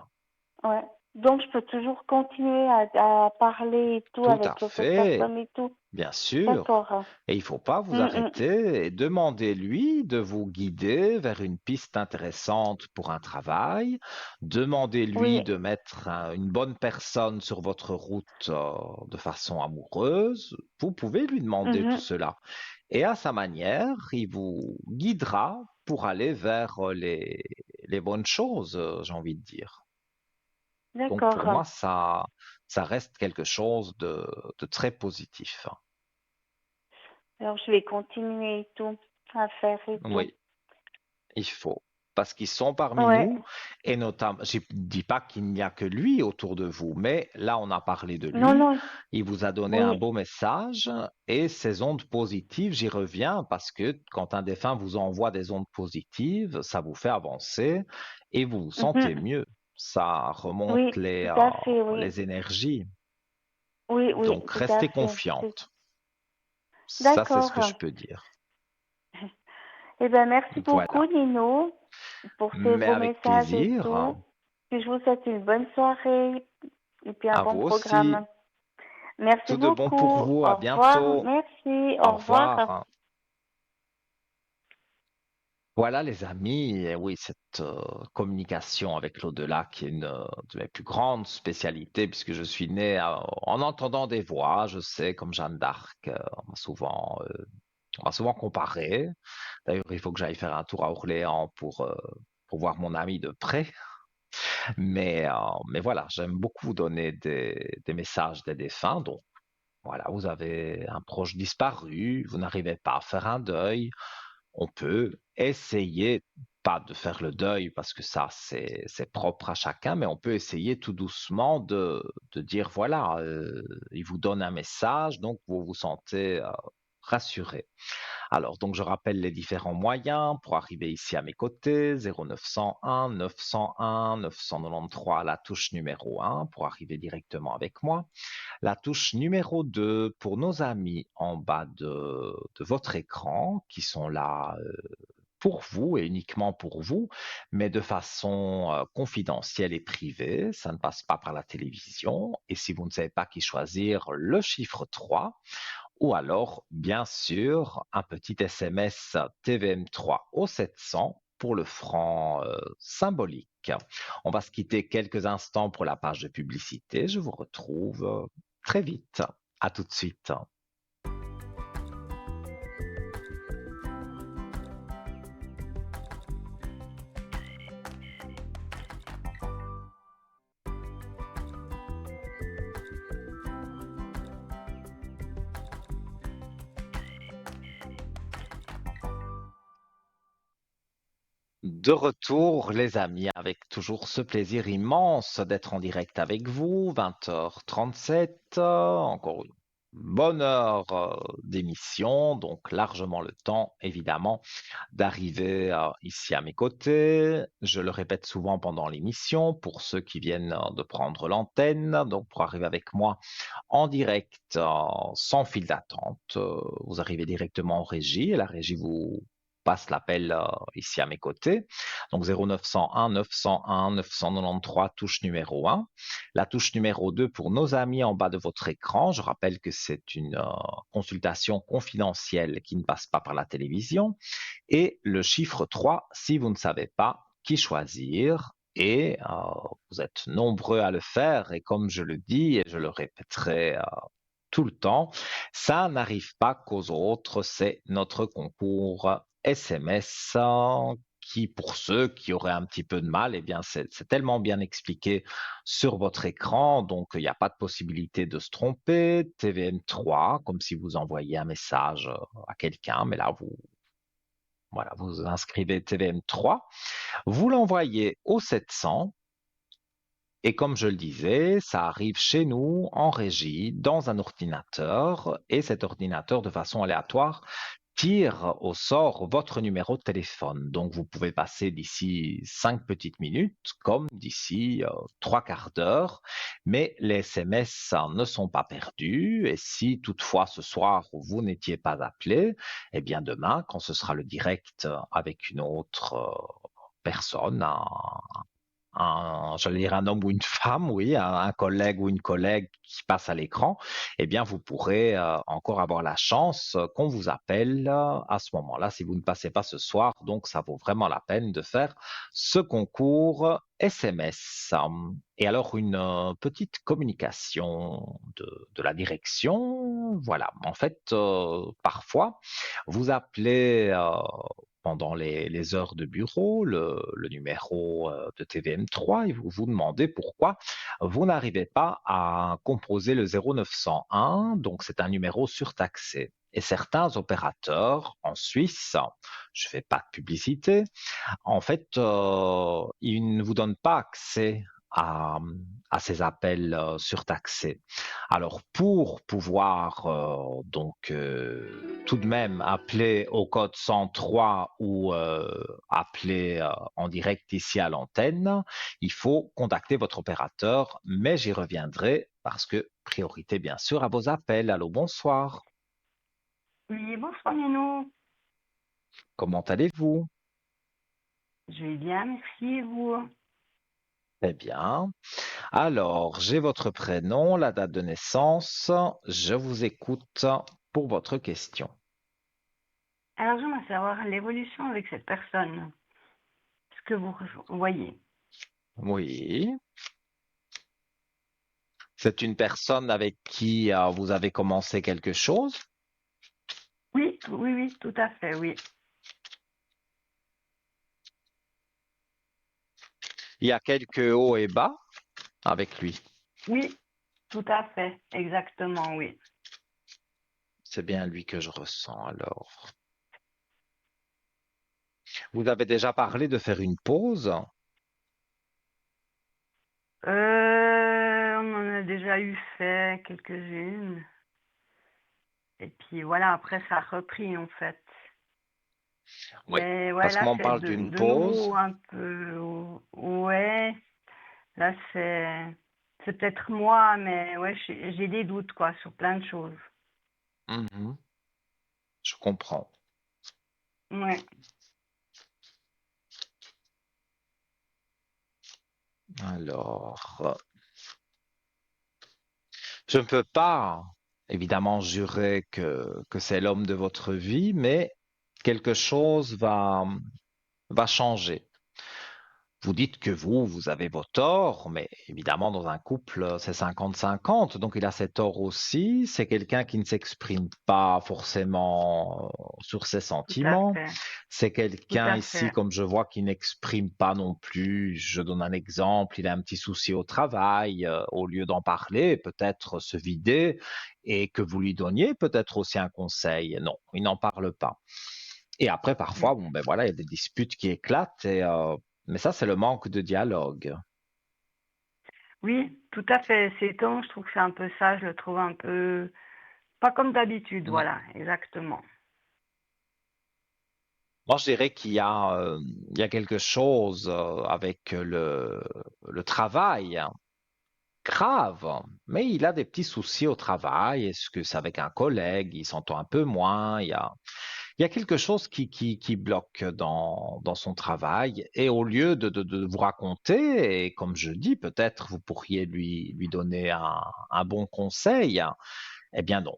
Ouais. Donc, je peux toujours continuer à parler et tout Tout à avec cette fait, personne et tout. bien sûr. D'accord. Et il faut pas vous Mm, mm. arrêter et demandez-lui de vous guider vers une piste intéressante pour un travail. Demandez-lui Oui. de mettre une bonne personne sur votre route de façon amoureuse. Vous pouvez lui demander tout Mhm. cela. Et à sa manière, il vous guidera pour aller vers les bonnes choses, j'ai envie de dire. Donc pour D'accord. moi, ça reste quelque chose de très positif. Alors, je vais continuer et tout à faire et tout. Oui, il faut. Parce qu'ils sont parmi Ouais. nous, et notamment, je ne dis pas qu'il n'y a que lui autour de vous, mais là, on a parlé de Non, lui, non. il vous a donné un Oui. beau message, et ces ondes positives, j'y reviens, parce que quand un défunt vous envoie des ondes positives, ça vous fait avancer, et vous vous sentez Mhm. mieux. Ça remonte Oui, tout à fait, oui. les énergies. Oui, oui, Donc, tout à restez fait. confiante. Ça, c'est ce que D'accord. je peux dire. Eh bien, merci beaucoup, Voilà. Nino, pour ces Mais beaux avec messages et plaisir. tout. Puis je vous souhaite une bonne soirée et puis un À bon vous aussi. programme. Merci Tout de bon pour beaucoup. vous. À Au revoir. bientôt. Merci. Au Au revoir. revoir. Voilà, les amis. Et oui, cette communication avec l'au-delà qui est une de mes plus grandes spécialités, puisque je suis né en entendant des voix. Je sais, comme Jeanne d'Arc, on m'a souvent comparé. D'ailleurs, il faut que j'aille faire un tour à Orléans pour voir mon ami de près. Mais voilà, j'aime beaucoup donner des messages des défunts. Donc, voilà, vous avez un proche disparu, vous n'arrivez pas à faire un deuil, on peut essayer, pas de faire le deuil parce que ça c'est propre à chacun, mais on peut essayer tout doucement de dire voilà, il vous donne un message, donc vous vous sentez rassuré. Alors, donc, je rappelle les différents moyens pour arriver ici à mes côtés, 0901 901 993, la touche numéro 1 pour arriver directement avec moi. La touche numéro 2 pour nos amis en bas de votre écran qui sont là pour vous et uniquement pour vous, mais de façon confidentielle et privée. Ça ne passe pas par la télévision. Et si vous ne savez pas qui choisir, le chiffre 3 ou alors, bien sûr, un petit SMS TVM3 au 700 pour le franc symbolique. On va se quitter quelques instants pour la page de publicité. Je vous retrouve très vite. À tout de suite. De retour, les amis, avec toujours ce plaisir immense d'être en direct avec vous, 20h37, encore une bonne heure d'émission, donc largement le temps, évidemment, d'arriver ici à mes côtés. Je le répète souvent pendant l'émission, pour ceux qui viennent de prendre l'antenne, donc pour arriver avec moi en direct, sans fil d'attente, vous arrivez directement en régie et la régie vous passe l'appel ici à mes côtés. Donc 0901 901 993, touche numéro 1. La touche numéro 2 pour nos amis en bas de votre écran. Je rappelle que c'est une consultation confidentielle qui ne passe pas par la télévision. Et le chiffre 3 si vous ne savez pas qui choisir. Et vous êtes nombreux à le faire. Et comme je le dis et je le répéterai tout le temps, ça n'arrive pas qu'aux autres, c'est notre concours SMS qui, pour ceux qui auraient un petit peu de mal, eh bien, c'est tellement bien expliqué sur votre écran, donc il n'y a pas de possibilité de se tromper. TVM3, comme si vous envoyiez un message à quelqu'un, mais là, voilà, vous inscrivez TVM3, vous l'envoyez au 700, et comme je le disais, ça arrive chez nous en régie, dans un ordinateur, et cet ordinateur, de façon aléatoire, tire au sort votre numéro de téléphone. Donc, vous pouvez passer d'ici 5 petites minutes, comme d'ici 3 quarts d'heure. Mais les SMS ne sont pas perdus et si toutefois ce soir vous n'étiez pas appelé, eh bien demain, quand ce sera le direct avec une autre personne, j'allais dire un homme ou une femme, oui, un collègue ou une collègue qui passe à l'écran, eh bien, vous pourrez encore avoir la chance qu'on vous appelle à ce moment-là, si vous ne passez pas ce soir. Donc, ça vaut vraiment la peine de faire ce concours SMS. Et alors, une petite communication de la direction. Voilà, en fait, parfois, vous appelez pendant les heures de bureau, le numéro de TVM3 et vous vous demandez pourquoi vous n'arrivez pas à composer le 0901, donc c'est un numéro surtaxé. Et certains opérateurs en Suisse, je ne fais pas de publicité, en fait, ils ne vous donnent pas accès à, à ces appels surtaxés. Alors, pour pouvoir tout de même appeler au code 103 ou appeler en direct ici à l'antenne, il faut contacter votre opérateur, mais j'y reviendrai parce que priorité bien sûr à vos appels. Allô, bonsoir. Oui, bonsoir Nino. Comment allez-vous? Je vais bien, merci et vous. Eh bien. Alors, j'ai votre prénom, la date de naissance. Je vous écoute pour votre question. Alors j'aimerais savoir l'évolution avec cette personne, ce que vous voyez. Oui. C'est une personne avec qui vous avez commencé quelque chose? Oui, oui, oui, tout à fait, oui. Il y a quelques hauts et bas avec lui. Oui, tout à fait, exactement, oui. C'est bien lui que je ressens alors. Vous avez déjà parlé de faire une pause? On en a déjà eu fait quelques-unes. Et puis voilà, après ça a repris en fait. Oui. Mais ouais, Parce là qu'on c'est parle d'une de pause. nouveau un peu... Ouais, là c'est peut-être moi, mais ouais, j'ai des doutes quoi sur plein de choses. Mhm. Je comprends. Ouais, Alors, je ne peux pas, évidemment, jurer que c'est l'homme de votre vie, mais quelque chose va changer. Vous dites que vous avez vos torts, mais évidemment, dans un couple, c'est 50-50, donc il a ses torts aussi. C'est quelqu'un qui ne s'exprime pas forcément sur ses tout à sentiments. fait, C'est tout quelqu'un à ici, fait. comme je vois, qui n'exprime pas non plus. Je donne un exemple, il a un petit souci au travail, au lieu d'en parler, peut-être se vider, et que vous lui donniez peut-être aussi un conseil. Non, il n'en parle pas. Et après, Mm. parfois, bon, ben voilà, il y a des disputes qui éclatent, mais ça, c'est le manque de dialogue. Oui, tout à fait. Ces temps, je trouve que c'est un peu ça, je le trouve un peu pas comme d'habitude, Ouais. voilà, exactement. Moi, je dirais il y a quelque chose avec le travail, hein, grave, mais il a des petits soucis au travail. Est-ce que c'est avec un collègue, il s'entend un peu moins, il y a quelque chose qui bloque dans son travail. Et au lieu de vous raconter, et comme je dis, peut-être vous pourriez lui donner un bon conseil, eh bien non,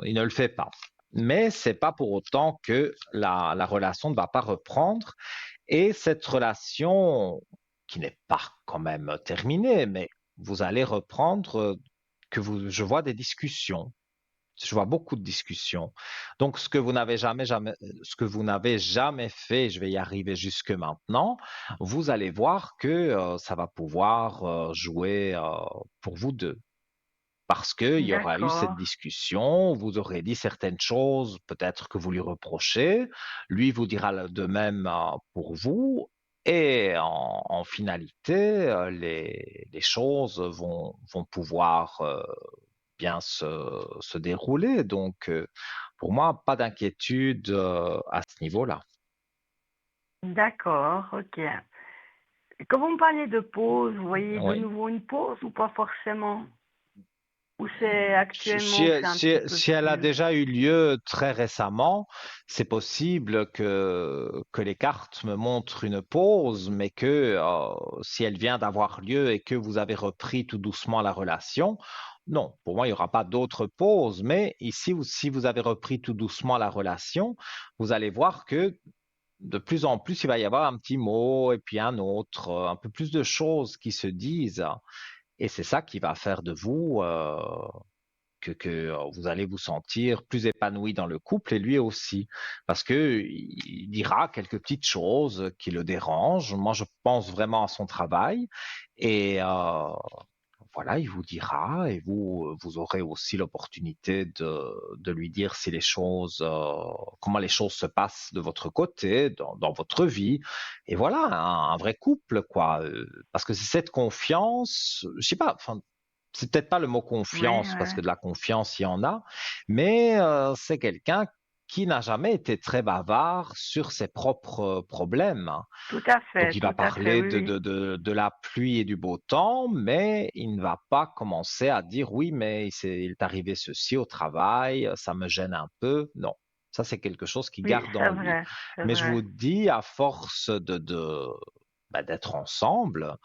il ne le fait pas. Mais c'est pas pour autant que la relation ne va pas reprendre. Et cette relation, qui n'est pas quand même terminée, mais vous allez reprendre, je vois des discussions. Je vois beaucoup de discussions. Donc, ce que vous n'avez jamais fait, je vais y arriver jusque maintenant, vous allez voir que ça va pouvoir jouer pour vous deux. Parce qu'il y aura eu cette D'accord, discussion, vous aurez dit certaines choses, peut-être que vous lui reprochez, lui vous dira de même pour vous, et en finalité, les choses vont pouvoir bien se dérouler. Donc, pour moi, pas d'inquiétude à ce niveau-là. d'accord, ok. quand vous me parlez de pause, vous voyez de Oui. nouveau une pause ou pas forcément? Ou c'est Si, actuellement que c'est un petit peu si elle a flou? déjà eu lieu très récemment, c'est possible que les cartes me montrent une pause, mais que si elle vient d'avoir lieu et que vous avez repris tout doucement la relation, non, pour moi, il n'y aura pas d'autre pause. Mais ici, si vous avez repris tout doucement la relation, vous allez voir que de plus en plus, il va y avoir un petit mot et puis un autre, un peu plus de choses qui se disent. Et c'est ça qui va faire de vous que vous allez vous sentir plus épanoui dans le couple et lui aussi. Parce que il dira quelques petites choses qui le dérangent. Moi, je pense vraiment à son travail et voilà, il vous dira et vous aurez aussi l'opportunité de lui dire si les choses, comment les choses se passent de votre côté, dans votre vie. Et voilà, un vrai couple, quoi. Parce que c'est cette confiance, je sais pas, enfin, c'est peut-être pas le mot Oui, confiance, parce ouais. que de la confiance, il y en a, mais c'est quelqu'un qui n'a jamais été très bavard sur ses propres problèmes. Donc il va Tout à fait, parler oui, oui. de la pluie et du beau temps, mais il ne va pas commencer à dire oui, mais il est arrivé ceci au travail, ça me gêne un peu. Non, ça c'est quelque chose qu'il Oui, garde en lui. c'est Mais je vrai. vous dis, à force d'être ensemble,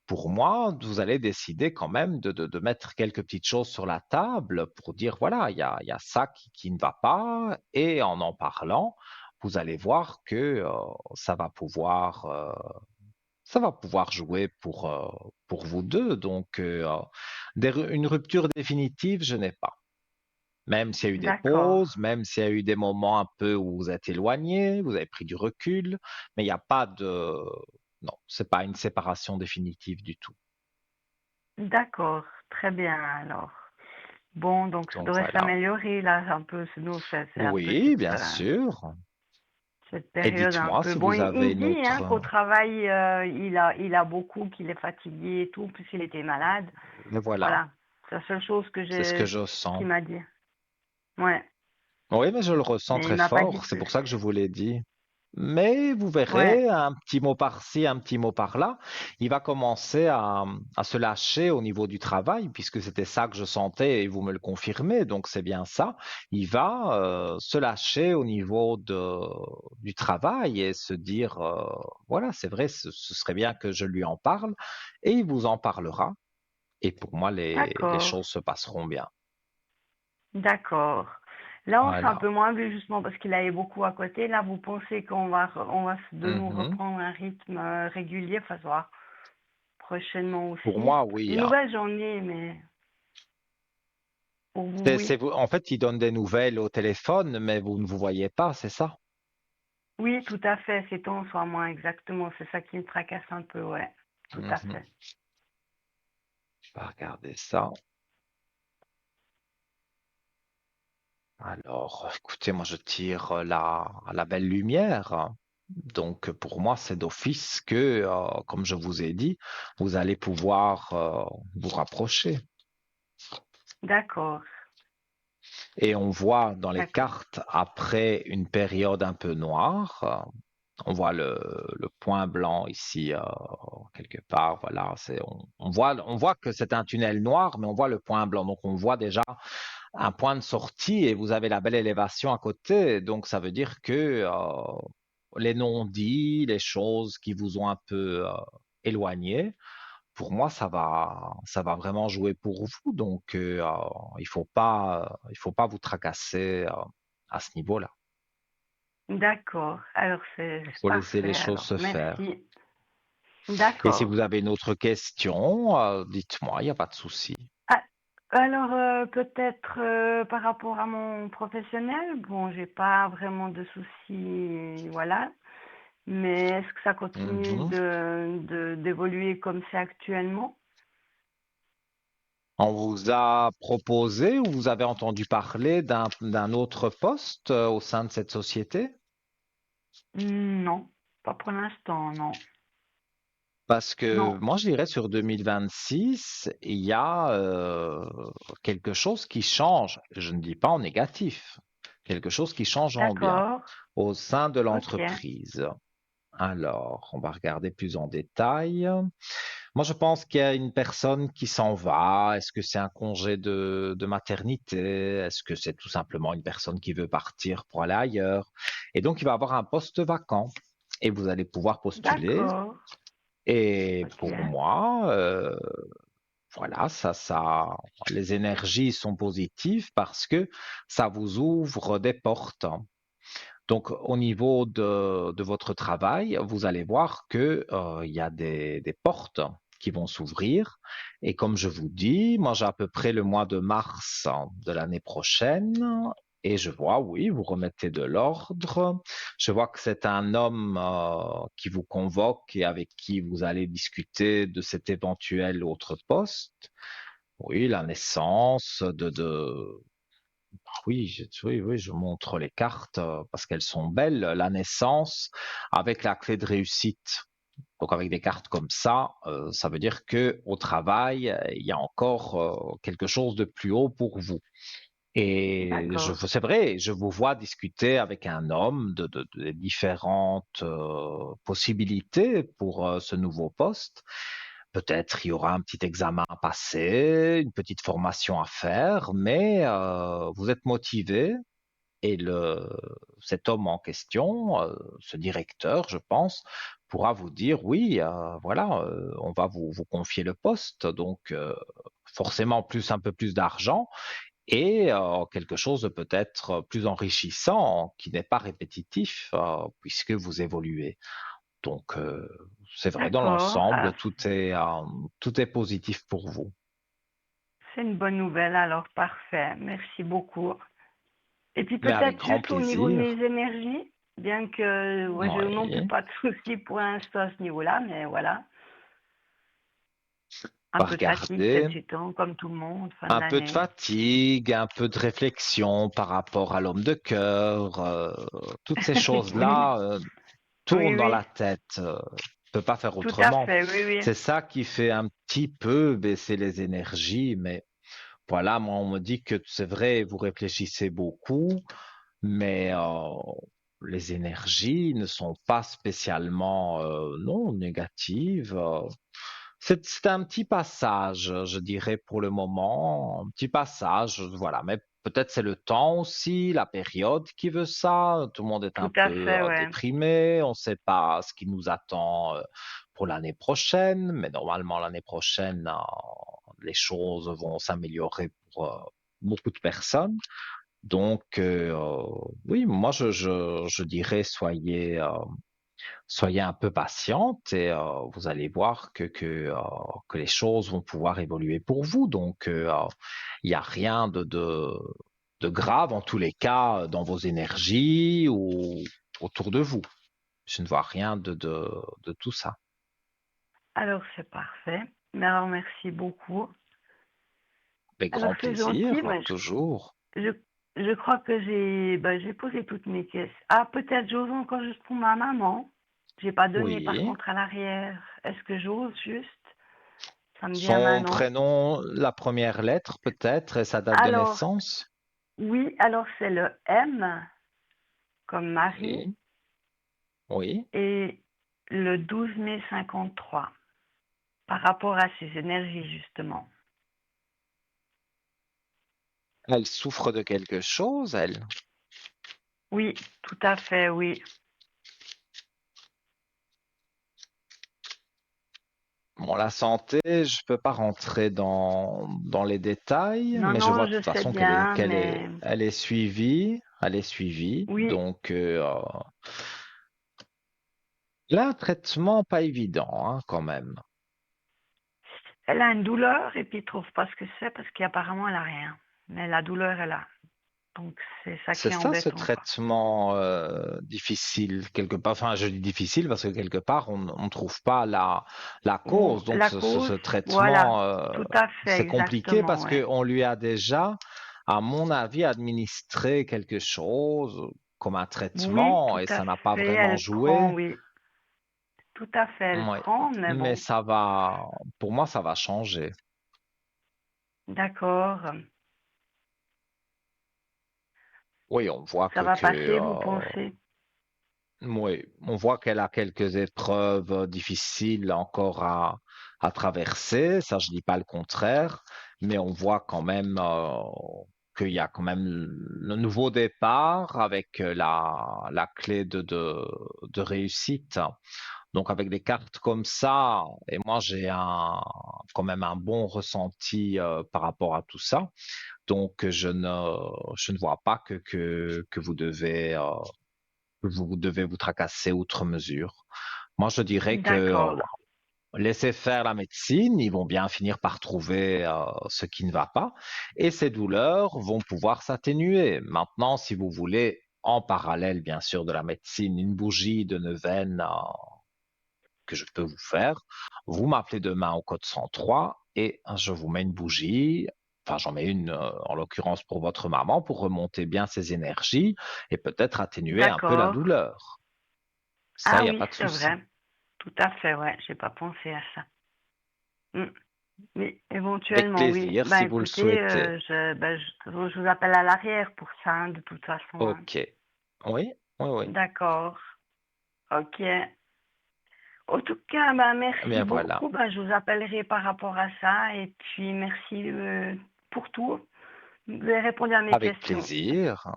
pour moi, vous allez décider quand même de mettre quelques petites choses sur la table pour dire, voilà, il y a ça qui ne va pas, et en parlant, vous allez voir que ça va pouvoir jouer pour vous deux. Donc, une rupture définitive, je n'ai pas. Même s'il y a eu des D'accord. pauses, même s'il y a eu des moments un peu où vous êtes éloignés, vous avez pris du recul, mais il n'y a pas de... Non, c'est pas une séparation définitive du tout. D'accord. Très bien alors. Bon, donc ça Donc devrait voilà. s'améliorer là, un peu, nous, c'est un peu Oui, bien sûr. cette Et période un dites-moi peu. si Bon, vous avez il une dit hein, autre... qu'au travail, il a beaucoup, qu'il est fatigué et tout, puisqu'il était malade. Mais voilà, Voilà. C'est la seule chose c'est ce que je qu'il sens. m'a dit. Ouais. Oui, mais je le ressens Mais il très m'a pas dit fort. C'est plus. pour ça que je vous l'ai dit. Mais vous Ouais. verrez, un petit mot par-ci, un petit mot par-là, il va commencer à se lâcher au niveau du travail, puisque c'était ça que je sentais et vous me le confirmez, donc c'est bien ça. Il va se lâcher au niveau du travail et se dire, voilà, c'est vrai, ce serait bien que je lui en parle, et il vous en parlera. Et pour moi, les D'accord. choses se passeront bien. D'accord. Là, on s'est un Voilà. peu moins vu justement parce qu'il avait beaucoup à côté. Là, vous pensez qu'on va, on va de nous Mhm. reprendre un rythme régulier, enfin, ça va prochainement Pour aussi. moi, Des oui, hein. nouvelles, j'en ai, mais pour vous, oui. En fait, il donne des nouvelles au téléphone, mais vous ne vous voyez pas, c'est ça? Oui, tout à fait. C'est temps, soit moins exactement. C'est ça qui me tracasse un peu, ouais. Tout à Mhm. fait. Je vais regarder ça. Alors, écoutez, moi, je tire la belle lumière. Donc, pour moi, c'est d'office que, comme je vous ai dit, vous allez pouvoir vous rapprocher. D'accord. Et on voit dans les D'accord. cartes, après une période un peu noire, on voit le point blanc ici, quelque part. Voilà, on voit que c'est un tunnel noir, mais on voit le point blanc. Donc, on voit déjà un point de sortie et vous avez la belle élévation à côté. Donc, ça veut dire que les non-dits, les choses qui vous ont un peu éloigné, pour moi, ça va vraiment jouer pour vous. Donc, il faut pas vous tracasser à ce niveau-là. D'accord. Alors, Il c'est faut laisser parfait. les choses Alors, se faire. merci. Et si D'accord. vous avez une autre question, dites-moi, il n'y a pas de souci. Ah, alors, peut-être par rapport à mon professionnel, bon, j'ai pas vraiment de soucis, voilà. Mais est-ce que ça continue Mhm. d'évoluer comme c'est actuellement? On vous a proposé ou vous avez entendu parler d'un autre poste au sein de cette société? Non, pas pour l'instant, non. Parce que Non, moi, je dirais sur 2026, il y a quelque chose qui change. Je ne dis pas en négatif, quelque chose qui change en bien d'accord. au sein de Ok, l'entreprise. Alors, on va regarder plus en détail. Moi, je pense qu'il y a une personne qui s'en va. Est-ce que c'est un congé de maternité? Est-ce que c'est tout simplement une personne qui veut partir pour aller ailleurs? Et donc, il va avoir un poste vacant et vous allez pouvoir postuler. D'accord. Et Ok. pour moi, voilà, les énergies sont positives parce que ça vous ouvre des portes. Donc, au niveau de votre travail, vous allez voir que, il y a des portes qui vont s'ouvrir. Et comme je vous dis, moi, j'ai à peu près le mois de mars de l'année prochaine. Et je vois, oui, vous remettez de l'ordre. Je vois que c'est un homme, qui vous convoque et avec qui vous allez discuter de cet éventuel autre poste. Oui, la naissance oui, oui, je montre les cartes parce qu'elles sont belles. La naissance avec la clé de réussite. Donc avec des cartes comme ça veut dire que au travail, il y a encore quelque chose de plus haut pour vous. Et D'accord. c'est vrai, je vous vois discuter avec un homme de différentes possibilités pour ce nouveau poste. Peut-être il y aura un petit examen à passer, une petite formation à faire, mais vous êtes motivé et cet homme en question, ce directeur, je pense, pourra vous dire oui, voilà, on va vous confier le poste, donc forcément un peu plus d'argent et quelque chose de peut-être plus enrichissant, qui n'est pas répétitif, puisque vous évoluez. Donc, c'est vrai, dans D'accord. l'ensemble, tout est positif pour vous. C'est une bonne nouvelle, alors parfait. Merci beaucoup. Et puis Mais avec peut-être grand juste au niveau de mes plaisir. énergies, bien que ouais, je non plus Oui. pas de soucis pour l'instant à ce niveau-là, mais voilà, un On va peu de fatigue ces regarder. derniers temps, comme tout le monde, fin de Un peu de l'année. fatigue, un peu de réflexion par rapport à l'homme de cœur, toutes ces Oui, choses-là oui, tournent dans oui, la tête. Peut pas faire tout à autrement. fait, oui, oui, C'est ça qui fait un petit peu baisser les énergies, mais voilà, moi on me dit que c'est vrai, vous réfléchissez beaucoup, mais les énergies ne sont pas spécialement non négatives. C'est un petit passage, je dirais pour le moment, un petit passage, voilà. Mais peut-être c'est le temps aussi, la période qui veut ça. Tout le monde est un tout à peu fait, ouais, déprimé. On ne sait pas ce qui nous attend pour l'année prochaine, mais normalement l'année prochaine, les choses vont s'améliorer pour beaucoup de personnes. Donc oui, moi je dirais soyez un peu patiente et vous allez voir que les choses vont pouvoir évoluer pour vous. Donc, il n'y a rien de grave en tous les cas dans vos énergies ou autour de vous. Je ne vois rien de tout ça. alors c'est parfait. Mais alors merci beaucoup. Avec Alors grand c'est gentil, plaisir, toujours. je, je crois que j'ai posé toutes mes questions. Ah, peut-être j'ose encore juste pour ma maman. J'ai pas donné par Oui. contre à l'arrière. Est-ce que j'ose juste? Ça me vient Son maintenant. prénom, la première lettre peut-être, et sa date de Alors, naissance. oui, alors c'est le M comme Marie Oui. Oui. et le 12 mai 53 par rapport à ses énergies justement. Elle souffre de quelque chose, elle. Oui, tout à fait, oui. Bon, la santé, je peux pas rentrer dans les détails, Non, mais je non, vois de je toute sais façon bien, mais elle est suivie, elle est suivie. oui, Donc, là, un traitement pas évident, hein, quand même. elle a une douleur et puis il trouve pas ce que c'est parce qu'apparemment elle a rien. Mais la douleur est là. Donc c'est ça C'est qui est ça, ce embêtant, quoi. traitement difficile, quelque part. Enfin, je dis difficile parce que quelque part, on ne trouve pas la Ou cause. Donc, la ce cause, voilà, traitement, tout à fait, c'est compliqué exactement, parce ouais. qu'on lui a déjà, à mon avis, administré quelque chose comme un Oui, traitement tout et à ça n'a pas fait, vraiment elle prend, joué. oui, tout à fait, elle Ouais. prend, mais Mais bon, ça va, pour moi, ça va changer. d'accord. Oui, on voit Ça va passer, vous pensez? Oui, on voit qu'elle a quelques épreuves difficiles encore à traverser, ça je dis pas le contraire, mais on voit quand même qu'il y a quand même le nouveau départ avec la clé de réussite. Donc avec des cartes comme ça, et moi j'ai quand même un bon ressenti par rapport à tout ça, donc je ne vois pas que vous devez vous tracasser outre mesure. Moi, je dirais que D'accord, laissez faire la médecine, ils vont bien finir par trouver ce qui ne va pas, et ces douleurs vont pouvoir s'atténuer. Maintenant, si vous voulez, en parallèle, bien sûr, de la médecine, une bougie de neuvaine que je peux vous faire, vous m'appelez demain au code 103 et je vous mets une bougie. Enfin, j'en mets une en l'occurrence pour votre maman pour remonter bien ses énergies et peut-être atténuer un peu la d'accord. douleur. Ça, il Ah n'y a oui, pas de c'est souci. vrai. Tout à fait, ouais. J'ai pas pensé à ça. Mm. Oui, Avec éventuellement, oui. plaisir, Ben si vous le écoutez, souhaitez. je vous appelle à l'arrière pour ça, hein, de toute façon, hein. Ok. Oui, oui, oui. D'accord. Ok. En tout cas, ben Eh merci bien voilà. beaucoup. Ben, je vous appellerai par rapport à ça. Et puis merci pour tout. Vous avez répondu à mes Avec questions. plaisir.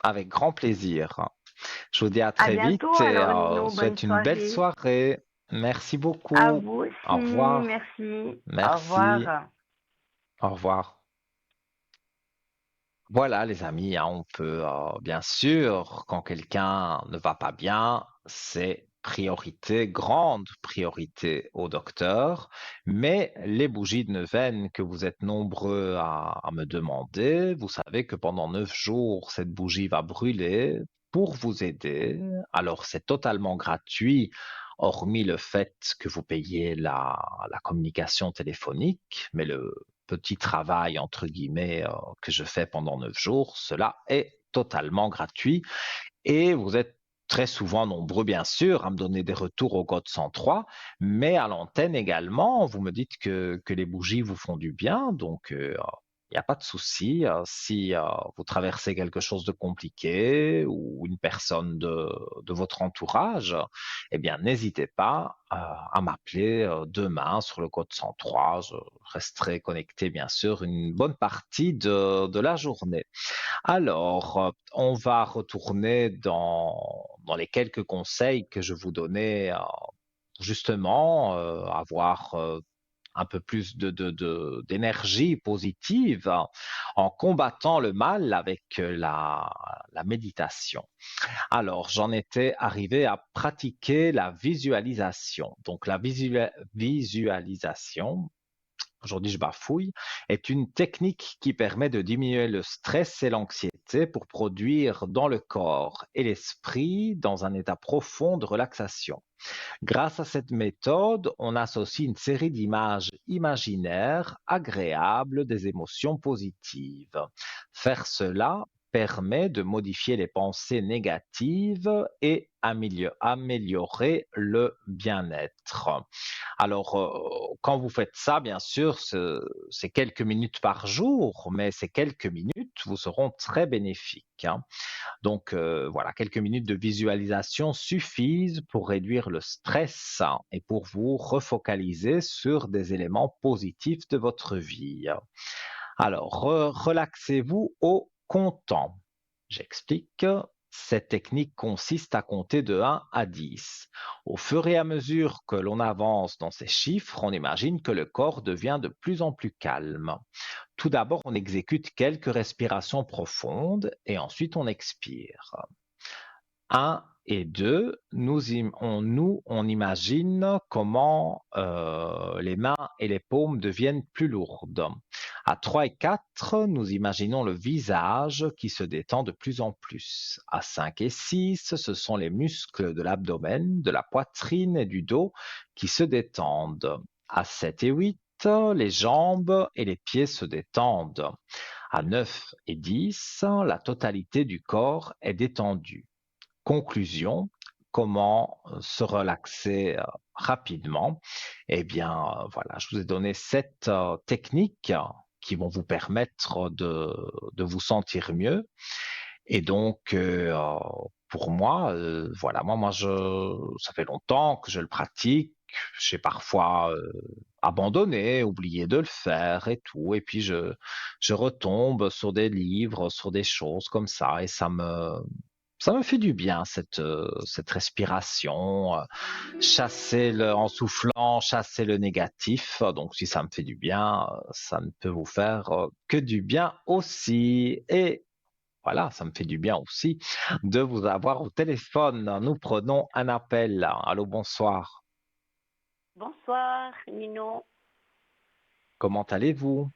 Avec grand plaisir. Je vous dis à À très bientôt, vite et alors Nino, bonne souhaite une belle soirée. soirée. Merci À beaucoup. vous aussi, Au revoir. merci. Au Merci. revoir. Au revoir. Voilà, les amis, hein, on peut bien sûr, quand quelqu'un ne va pas bien, c'est priorité, grande priorité au docteur. Mais les bougies de neuvaine que vous êtes nombreux à me demander, vous savez que pendant 9 jours, cette bougie va brûler pour vous aider. Alors, c'est totalement gratuit, hormis le fait que vous payez la communication téléphonique, mais le petit travail, entre guillemets, que je fais pendant 9 jours, cela est totalement gratuit et vous êtes très souvent nombreux, bien sûr, à me donner des retours au code 103, mais à l'antenne également, vous me dites que les bougies vous font du bien, donc il n'y a pas de souci. Si vous traversez quelque chose de compliqué ou une personne de votre entourage, eh bien, n'hésitez pas à m'appeler demain sur le code 103. Je resterai connecté, bien sûr, une bonne partie de la journée. Alors, on va retourner dans les quelques conseils que je vous donnais, justement, avoir un peu plus d'énergie positive en combattant le mal avec la méditation. Alors, j'en étais arrivé à pratiquer la visualisation. Donc, la visualisation, aujourd'hui je bafouille, est une technique qui permet de diminuer le stress et l'anxiété pour produire dans le corps et l'esprit dans un état profond de relaxation. Grâce à cette méthode, on associe une série d'images imaginaires agréables des émotions positives. Faire cela permet de modifier les pensées négatives et améliorer le bien-être. Alors, quand vous faites ça, bien sûr, c'est quelques minutes par jour, mais ces quelques minutes vous seront très bénéfiques, hein. Donc, voilà, quelques minutes de visualisation suffisent pour réduire le stress et pour vous refocaliser sur des éléments positifs de votre vie. Alors, relaxez-vous au comptant. J'explique. Cette technique consiste à compter de 1 à 10. Au fur et à mesure que l'on avance dans ces chiffres, on imagine que le corps devient de plus en plus calme. Tout d'abord, on exécute quelques respirations profondes et ensuite on expire. 1 et 2, on imagine comment les mains et les paumes deviennent plus lourdes. À 3 et 4, nous imaginons le visage qui se détend de plus en plus. À 5 et 6, ce sont les muscles de l'abdomen, de la poitrine et du dos qui se détendent. À 7 et 8, les jambes et les pieds se détendent. À 9 et 10, la totalité du corps est détendue. Conclusion, comment se relaxer rapidement? Eh bien, voilà, je vous ai donné 7 techniques qui vont vous permettre de vous sentir mieux. Et donc, pour moi, voilà, ça fait longtemps que je le pratique. J'ai parfois abandonné, oublié de le faire et tout, et puis je retombe sur des livres, sur des choses comme ça, et ça me fait du bien cette respiration, en soufflant, chasser le négatif. Donc si ça me fait du bien, ça ne peut vous faire que du bien aussi. Et voilà, ça me fait du bien aussi de vous avoir au téléphone. Nous prenons un appel. Allô, bonsoir. Bonsoir, Nino. Comment allez-vous?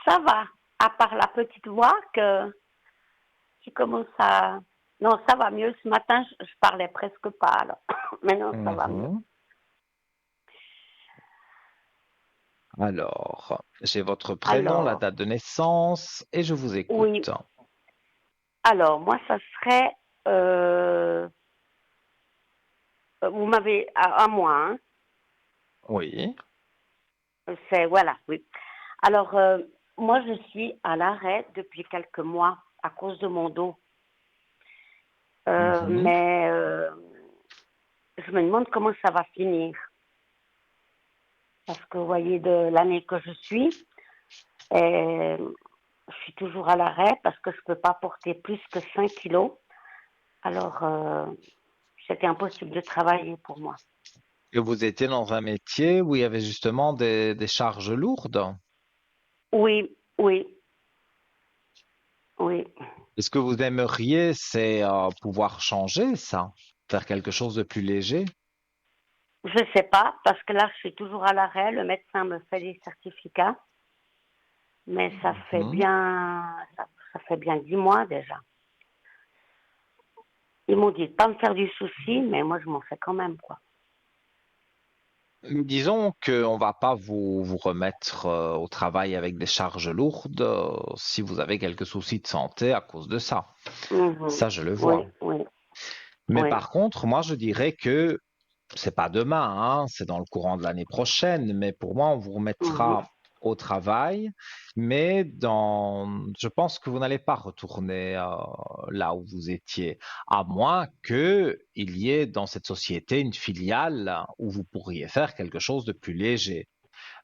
Ça va, à part la petite voix qui commence à... Non, ça va mieux. Ce matin, je parlais presque pas, alors. Maintenant, ça va mieux. Mhm. Alors, j'ai votre prénom, la Alors, date de naissance et je vous oui. écoute. Alors, moi, ça serait... euh, vous m'avez... À moi, hein. Oui. C'est... Voilà, oui. Alors, moi, je suis à l'arrêt depuis quelques mois à cause de mon dos. Mhm. Mais je me demande comment ça va finir. Parce que, vous voyez, de l'année que je suis, et je suis toujours à l'arrêt parce que je ne peux pas porter plus que 5 kilos. Alors, c'était impossible de travailler pour moi. Que vous étiez dans un métier où il y avait justement des charges lourdes. Oui, oui, oui. Et ce que vous aimeriez, c'est pouvoir changer ça, faire quelque chose de plus léger. Je ne sais pas parce que là, je suis toujours à l'arrêt. Le médecin me fait des certificats, mais Mhm. ça fait bien 10 mois déjà. Ils m'ont dit de pas me faire du souci, mais moi, je m'en fais quand même, quoi. Disons qu'on va pas vous remettre au travail avec des charges lourdes si vous avez quelques soucis de santé à cause de ça. Mhm. Ça, je le Oui, vois. oui, Mais oui. par contre, moi, je dirais que c'est pas demain, hein, c'est dans le courant de l'année prochaine. Mais pour moi, on vous Mhm. remettra au travail. Je pense que vous n'allez pas retourner là où vous étiez, à moins que il y ait dans cette société une filiale où vous pourriez faire quelque chose de plus léger.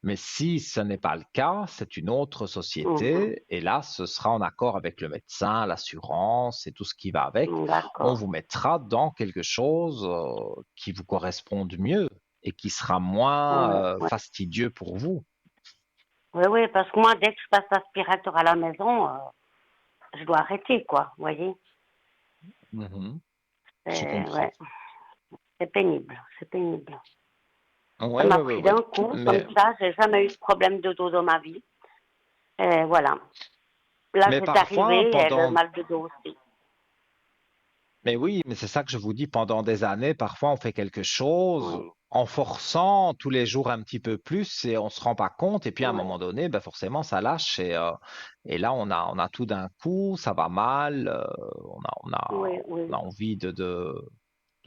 Mais si ce n'est pas le cas, c'est une autre Mhm. société et là, ce sera en accord avec le médecin, l'assurance et tout ce qui va avec. On D'accord. vous mettra dans quelque chose qui vous corresponde mieux et qui sera moins Ouais, ouais. fastidieux pour vous. Oui, oui, parce que moi, dès que je passe l'aspirateur à la maison, je dois arrêter, quoi. Vous voyez? Mhm. Je Ouais, comprends. c'est pénible, c'est pénible. Ça Ouais, m'a ouais, ouais, pris ouais. d'un coup, comme Mais, ça. J'ai jamais eu de problème de dos dans ma vie. Et voilà. Là, mais c'est parfois, arrivé, et le mal de dos aussi. mais oui, mais c'est ça que je vous dis, pendant des années, parfois on fait quelque chose Oui, en forçant tous les jours un petit peu plus et on se rend pas compte et puis à un oui, moment donné, ben forcément ça lâche et là on a tout d'un coup, ça va mal, oui, oui. on a envie de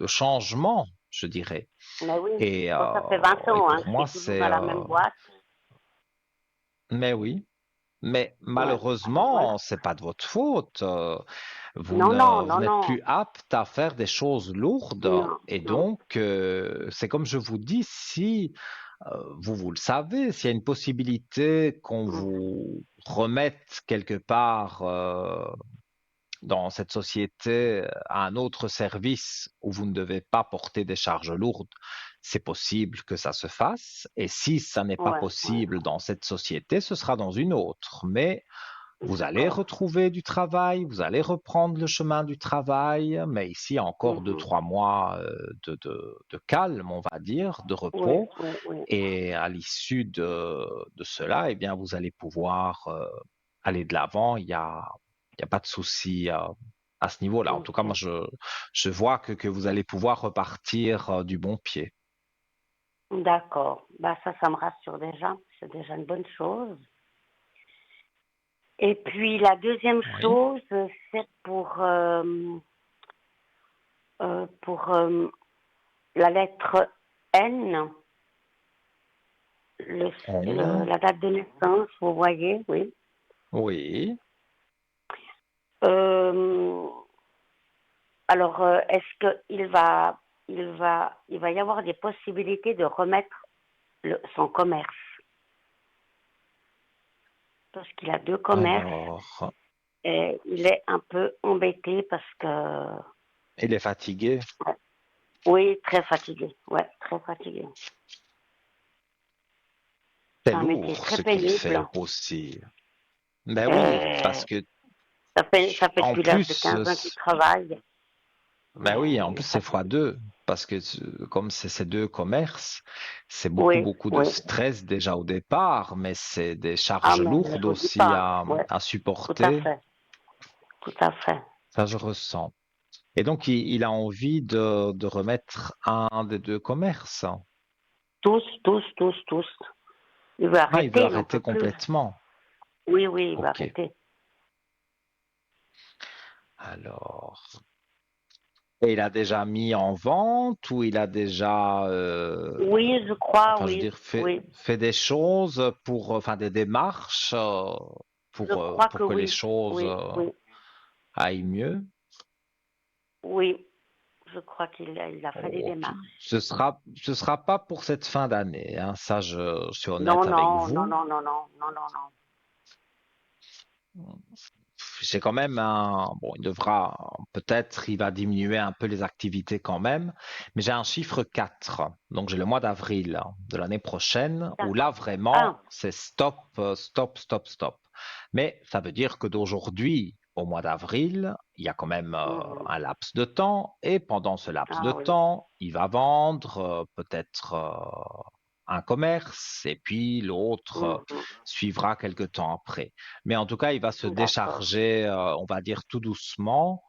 changement, je dirais. Mais oui, Et, bon, ça fait 20 et ans, hein, pour je moi suis toujours dans la même boîte. mais oui, mais Ouais, alors voilà. malheureusement, c'est pas de votre faute. Non, non, Vous non, n'êtes non, plus apte à faire des choses lourdes non, et non. donc c'est comme je vous dis, si vous le savez, s'il y a une possibilité qu'on Mhm. vous remette quelque part dans cette société à un autre service où vous ne devez pas porter des charges lourdes, c'est possible que ça se fasse. Et si ça n'est pas Ouais, ouais. possible dans cette société, ce sera dans une autre. Mais vous allez D'accord. retrouver du travail, vous allez reprendre le chemin du travail, mais ici, il y a encore deux, Mhm. trois mois de calme, on va dire, de Oui, repos. oui, oui. Et à l'issue de cela, eh bien, vous allez pouvoir aller de l'avant. Il y a pas de souci à ce niveau-là. En tout cas, Ok. je vois que vous allez pouvoir repartir du bon pied. D'accord. Bah ça me rassure déjà. C'est déjà une bonne chose. Et puis la deuxième Oui. chose, c'est pour la lettre N, On- la date de naissance, vous voyez, oui. Oui. Euh, Alors, est-ce il va y avoir des possibilités de remettre son commerce? Parce qu'il a deux commerces Alors, et il est un peu embêté parce que, il est fatigué. oui, très fatigué. Ouais, très fatigué. C'est C'est un métier lourd très ce qu'il fait pénible. aussi. Ben oui, parce Euh, que ça fait en depuis l'âge de plus, 15 ans qu'il travaille. ben oui, Mais en il plus est c'est fois fatigué. deux, parce que comme c'est ces deux commerces, c'est beaucoup, Oui, beaucoup de oui. stress déjà au départ, mais c'est des Ah, charges mais je lourdes vous dis aussi pas. Ouais, à tout à supporter. fait. Tout à fait. Ça, je ressens. Et donc, il a envie de remettre un des deux commerces. Tous, tous, tous, tous. Il veut Ah, il veut arrêter, il n'en arrêter peut plus. complètement. Oui, oui, il veut Ok. arrêter. Alors, et il a déjà mis en vente ou il a déjà, Oui, je crois, enfin, je veux oui. dire, Oui. fait des choses pour, enfin, des démarches Je crois que pour que les oui. choses Oui, oui, aillent mieux. oui. Je crois il a fait des Ok. démarches. Ce sera pas pour cette fin d'année, hein. Ça, je suis Non, honnête avec non, non, vous. non, non, non, non, non, non. C'est quand même un, bon, il devra, peut-être, il va diminuer un peu les activités quand même, mais j'ai un chiffre 4. Donc j'ai le mois d'avril de l'année prochaine où là D'accord. vraiment Ah, c'est stop, stop, stop, stop. Mais ça veut dire que d'aujourd'hui au mois d'avril, il y a quand même mhm. un laps de temps et pendant ce laps de Ah oui. temps, il va vendre peut-être un commerce et puis l'autre Mhm. suivra quelque temps après. Mais en tout cas, il va se D'accord. décharger, on va dire tout doucement,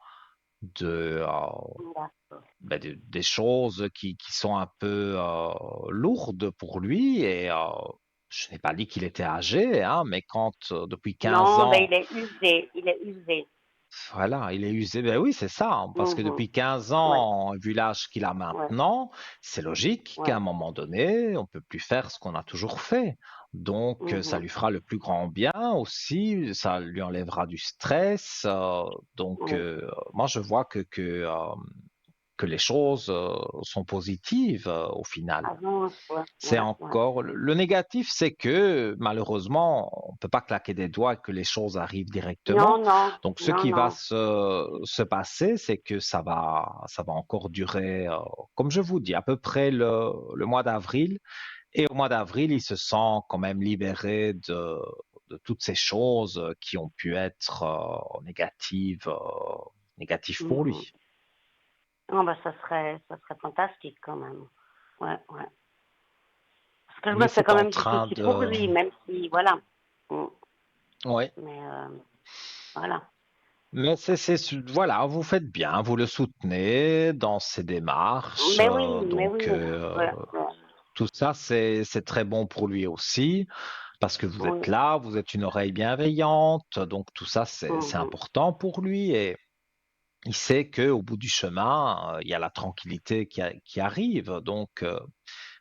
de, D'accord. des choses qui sont un peu lourdes pour lui. Et je n'ai pas dit qu'il était âgé, hein, mais quand depuis 15 Non, ben ans, il est usé. Il est usé. voilà, il est usé. Ben oui, c'est ça, hein, parce que Mhm. depuis 15 Ouais, ans, vu l'âge qu'il a ouais, maintenant, c'est logique qu'à ouais. un moment donné, on peut plus faire ce qu'on a toujours fait. Donc, ça Mhm. lui fera le plus grand bien aussi, ça lui enlèvera du stress. Donc, Oui. moi, je vois que les choses sont positives au final. Avance, ouais, C'est ouais, ouais. encore le négatif, c'est que malheureusement, on peut pas claquer des doigts et que les choses arrivent Non, directement. non, Donc, ce non, qui non. va se passer, c'est que ça va encore durer, comme je vous dis, à peu près le mois d'avril. Et au mois d'avril, il se sent quand même libéré de toutes ces choses qui ont pu être négatives pour Mhm. lui. Non, bah, ça serait fantastique quand même. Ouais, ouais. Parce que je Mais me fais c'est quand en même du train souci pour de... lui, même si, voilà. Mm. Ouais. Mais voilà. Mais voilà, vous faites bien, vous le soutenez dans ses démarches. Mais Donc, oui, ouais, ouais, tout ça, c'est très bon pour lui aussi, parce que vous êtes oui. là, vous êtes une oreille bienveillante. Donc, tout ça, c'est Mhm. important pour lui. Et il sait qu'au bout du chemin, il y a la tranquillité qui arrive. Donc,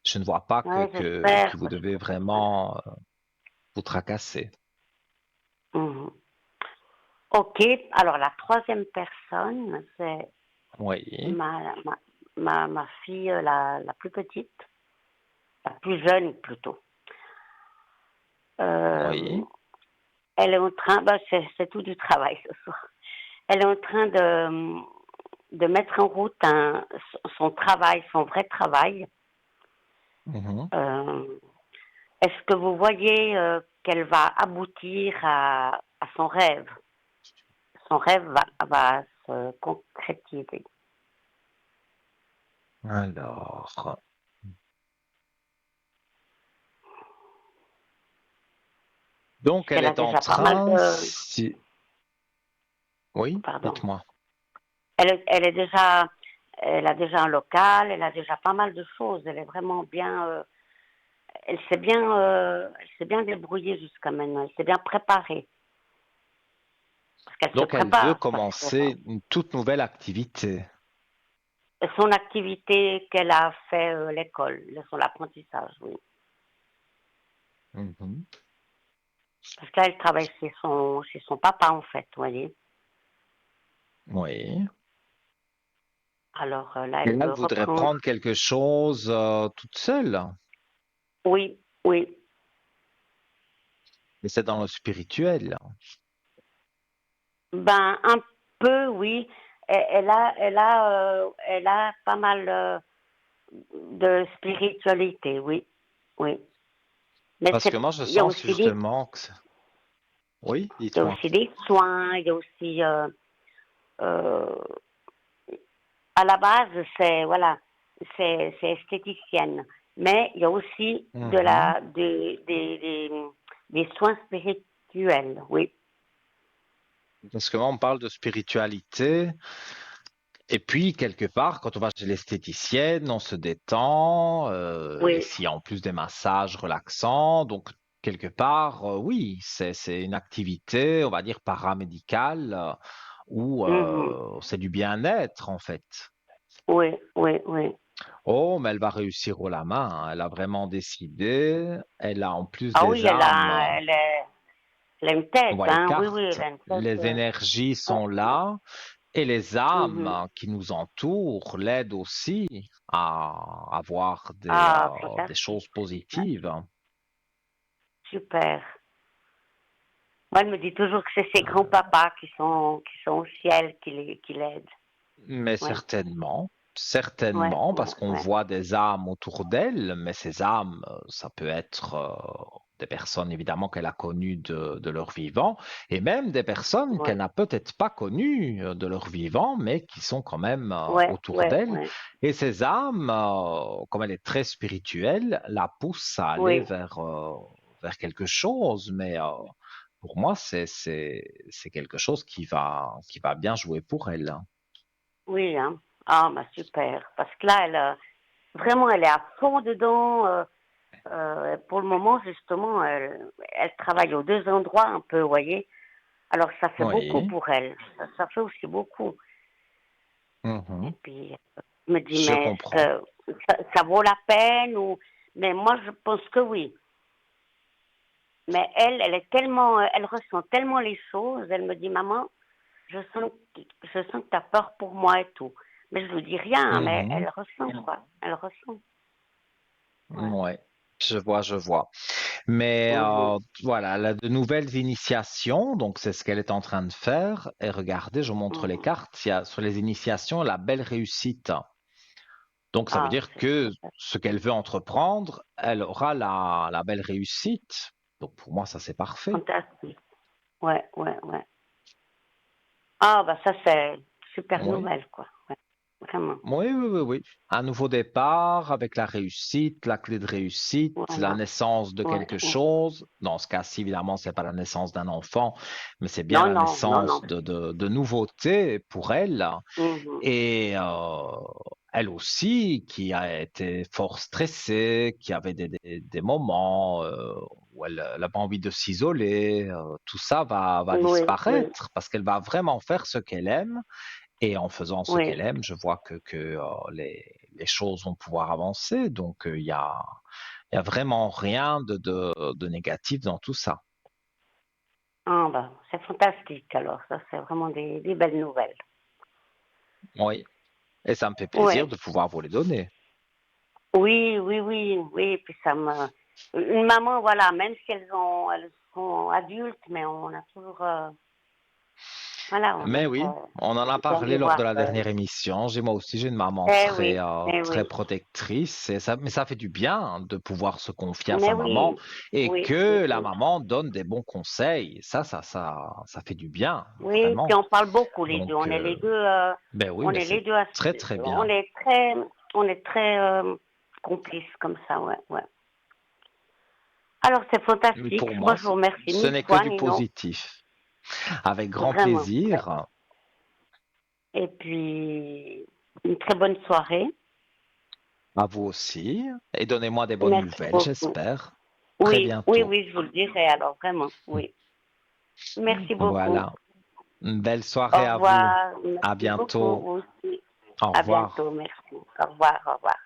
je ne vois pas Ouais, que j'espère, vous parce devez que ça serait. vraiment vous tracasser. Mhm. Ok, alors la troisième personne, c'est Oui, ma fille la plus petite, la plus jeune plutôt. Euh, oui. elle est en train, bah, c'est tout du travail ce soir. Elle est en train de mettre en route son travail, son vrai travail. Mhm. Euh, Est-ce que vous voyez qu'elle va aboutir à son rêve? Son rêve va se concrétiser. Alors. Donc, elle Puisqu'elle a est en déjà pas mal train, de. si... Oui, Pardon. dites-moi. Elle a déjà un local, elle a déjà pas mal de choses. Elle est vraiment bien. Elle s'est bien débrouillée jusqu'à maintenant. Elle s'est bien préparée. Parce qu'elle se Donc, elle veut prépare. Parce que commencer une toute nouvelle activité. son activité qu'elle a fait l'école, son apprentissage, oui. Mhm. Parce que là, elle travaille chez son papa, en fait, vous voyez. Oui. Alors là, Et elle là, elle veut voudrait reprendre. prendre quelque chose toute seule. Oui, oui. Mais c'est dans le spirituel. Ben, un peu, oui. Elle a pas mal de spiritualité, oui, oui. Mais Parce que moi, je il y a sens aussi des, justement que... Oui, il y a dites-moi. aussi des soins, il y a aussi, euh, à la base, c'est, voilà, c'est esthéticienne. Mais il y a aussi Mhm. des soins spirituels, oui, Parce que moi, on parle de spiritualité. Et puis, quelque part, quand on va chez l'esthéticienne, on se détend. oui. Ici, en plus des massages relaxants. Donc, quelque part, oui, c'est une activité, on va dire, paramédicale où Mhm. c'est du bien-être, en fait. Oui, oui, oui. Oh, mais elle va réussir haut la main, hein. Elle a vraiment décidé. Elle a en plus Ah oui, des âmes. elle a une On tête, voit les hein. Oui, oui, cartes. elle a une tête. Les énergies Ouais, sont ouais. là. Et les Mhm. âmes qui nous entourent l'aident aussi à avoir Ah, des fantastique. choses Ouais, positives. super. Moi, elle me dit toujours que c'est ses grands-papas qui sont au ciel, qui l'aident. Mais Ouais, certainement, ouais, certainement, ouais, parce qu'on ouais. voit des âmes autour d'elle, mais ces âmes, ça peut être des personnes évidemment qu'elle a connues de leur vivant, et même des personnes Ouais, qu'elle n'a peut-être pas connues de leur vivant, mais qui sont quand même ouais, autour ouais, d'elle. ouais. Et ces âmes, comme elle est très spirituelle, la poussent à aller Oui, vers quelque chose, mais pour moi, c'est quelque chose qui va bien jouer pour elle. oui, hein. Ah, bah super. Parce que là, vraiment, elle est à fond dedans. Pour le moment, justement, elle travaille aux deux endroits un peu, vous voyez. Alors, ça fait beaucoup Oui. pour elle. Ça fait aussi beaucoup. Et Mhm. puis, je me dis, Je mais comprends. est-ce que ça vaut la peine ou... Mais moi, je pense que oui. Mais elle est tellement, elle ressent tellement les choses. Elle me dit, maman, je sens, je sens que tu as peur pour moi et tout. Mais je lui dis rien, hein, mais Mhm. elle ressent, quoi. Elle ressent. Ouais. Ouais, je vois, je vois. Mais Mhm. voilà, elle a de nouvelles initiations, donc c'est ce qu'elle est en train de faire. Et regardez, je montre les Mhm. cartes. Il y a sur les initiations la belle réussite. Donc ça veut Ah, dire c'est que fantastique. ce qu'elle veut entreprendre, elle aura la belle réussite. Donc pour moi, ça c'est parfait. Fantastique. Ouais, ouais, ouais. Ah, bah ça, c'est super Oui. nouvelle, quoi. Ouais, vraiment. Oui, oui, oui, oui. Un nouveau départ avec la réussite, la clé de réussite, la Voilà. naissance de Ouais, quelque ouais. chose. Dans ce cas-ci, évidemment, c'est pas la naissance d'un enfant, mais c'est bien Non, la non, non, naissance non. de nouveautés pour elle. Mhm. Et elle aussi, qui a été fort stressée, qui avait des moments où elle n'a pas envie de s'isoler, tout ça va Oui, oui, disparaître parce qu'elle va vraiment faire ce qu'elle aime et en faisant ce oui. qu'elle aime, je vois que les choses vont pouvoir avancer. Donc, il y a vraiment rien de négatif dans tout ça. Ah, bah, c'est fantastique, alors. Ça, c'est vraiment des belles nouvelles. Oui. Et ça me fait plaisir Oui. de pouvoir vous les donner. Oui, oui, oui, oui. Et puis ça me. Une maman, voilà, même si elles sont adultes, mais on a toujours. Voilà, on Mais est. oui, on en a On les parlé lors voit. de la dernière émission. Moi aussi, j'ai une maman Eh oui, eh très oui. protectrice. Mais ça fait du bien hein, de pouvoir se confier à Mais sa maman oui, et oui, oui, que la oui. maman donne des bons conseils. Ça fait du bien, Oui, puis vraiment. on parle beaucoup les deux. Donc, ben oui, On mais est les c'est deux, très, très bien. on est très complices comme ça, ouais, ouais. Alors c'est Mais fantastique. pour Moi moi, je vous remercie ce mille n'est que fois, du Nino, positif. Avec grand vraiment. Ouais. plaisir. Et puis une très bonne soirée. À vous aussi. Et donnez-moi des bonnes Merci nouvelles, beaucoup. j'espère. Très Oui, oui, bientôt. oui, je vous le dirai alors vraiment. Oui. Merci beaucoup. Voilà. Une belle soirée Au à vous. revoir. À Merci beaucoup, bientôt. vous aussi. Au À revoir. bientôt. Merci. Au revoir. Au revoir.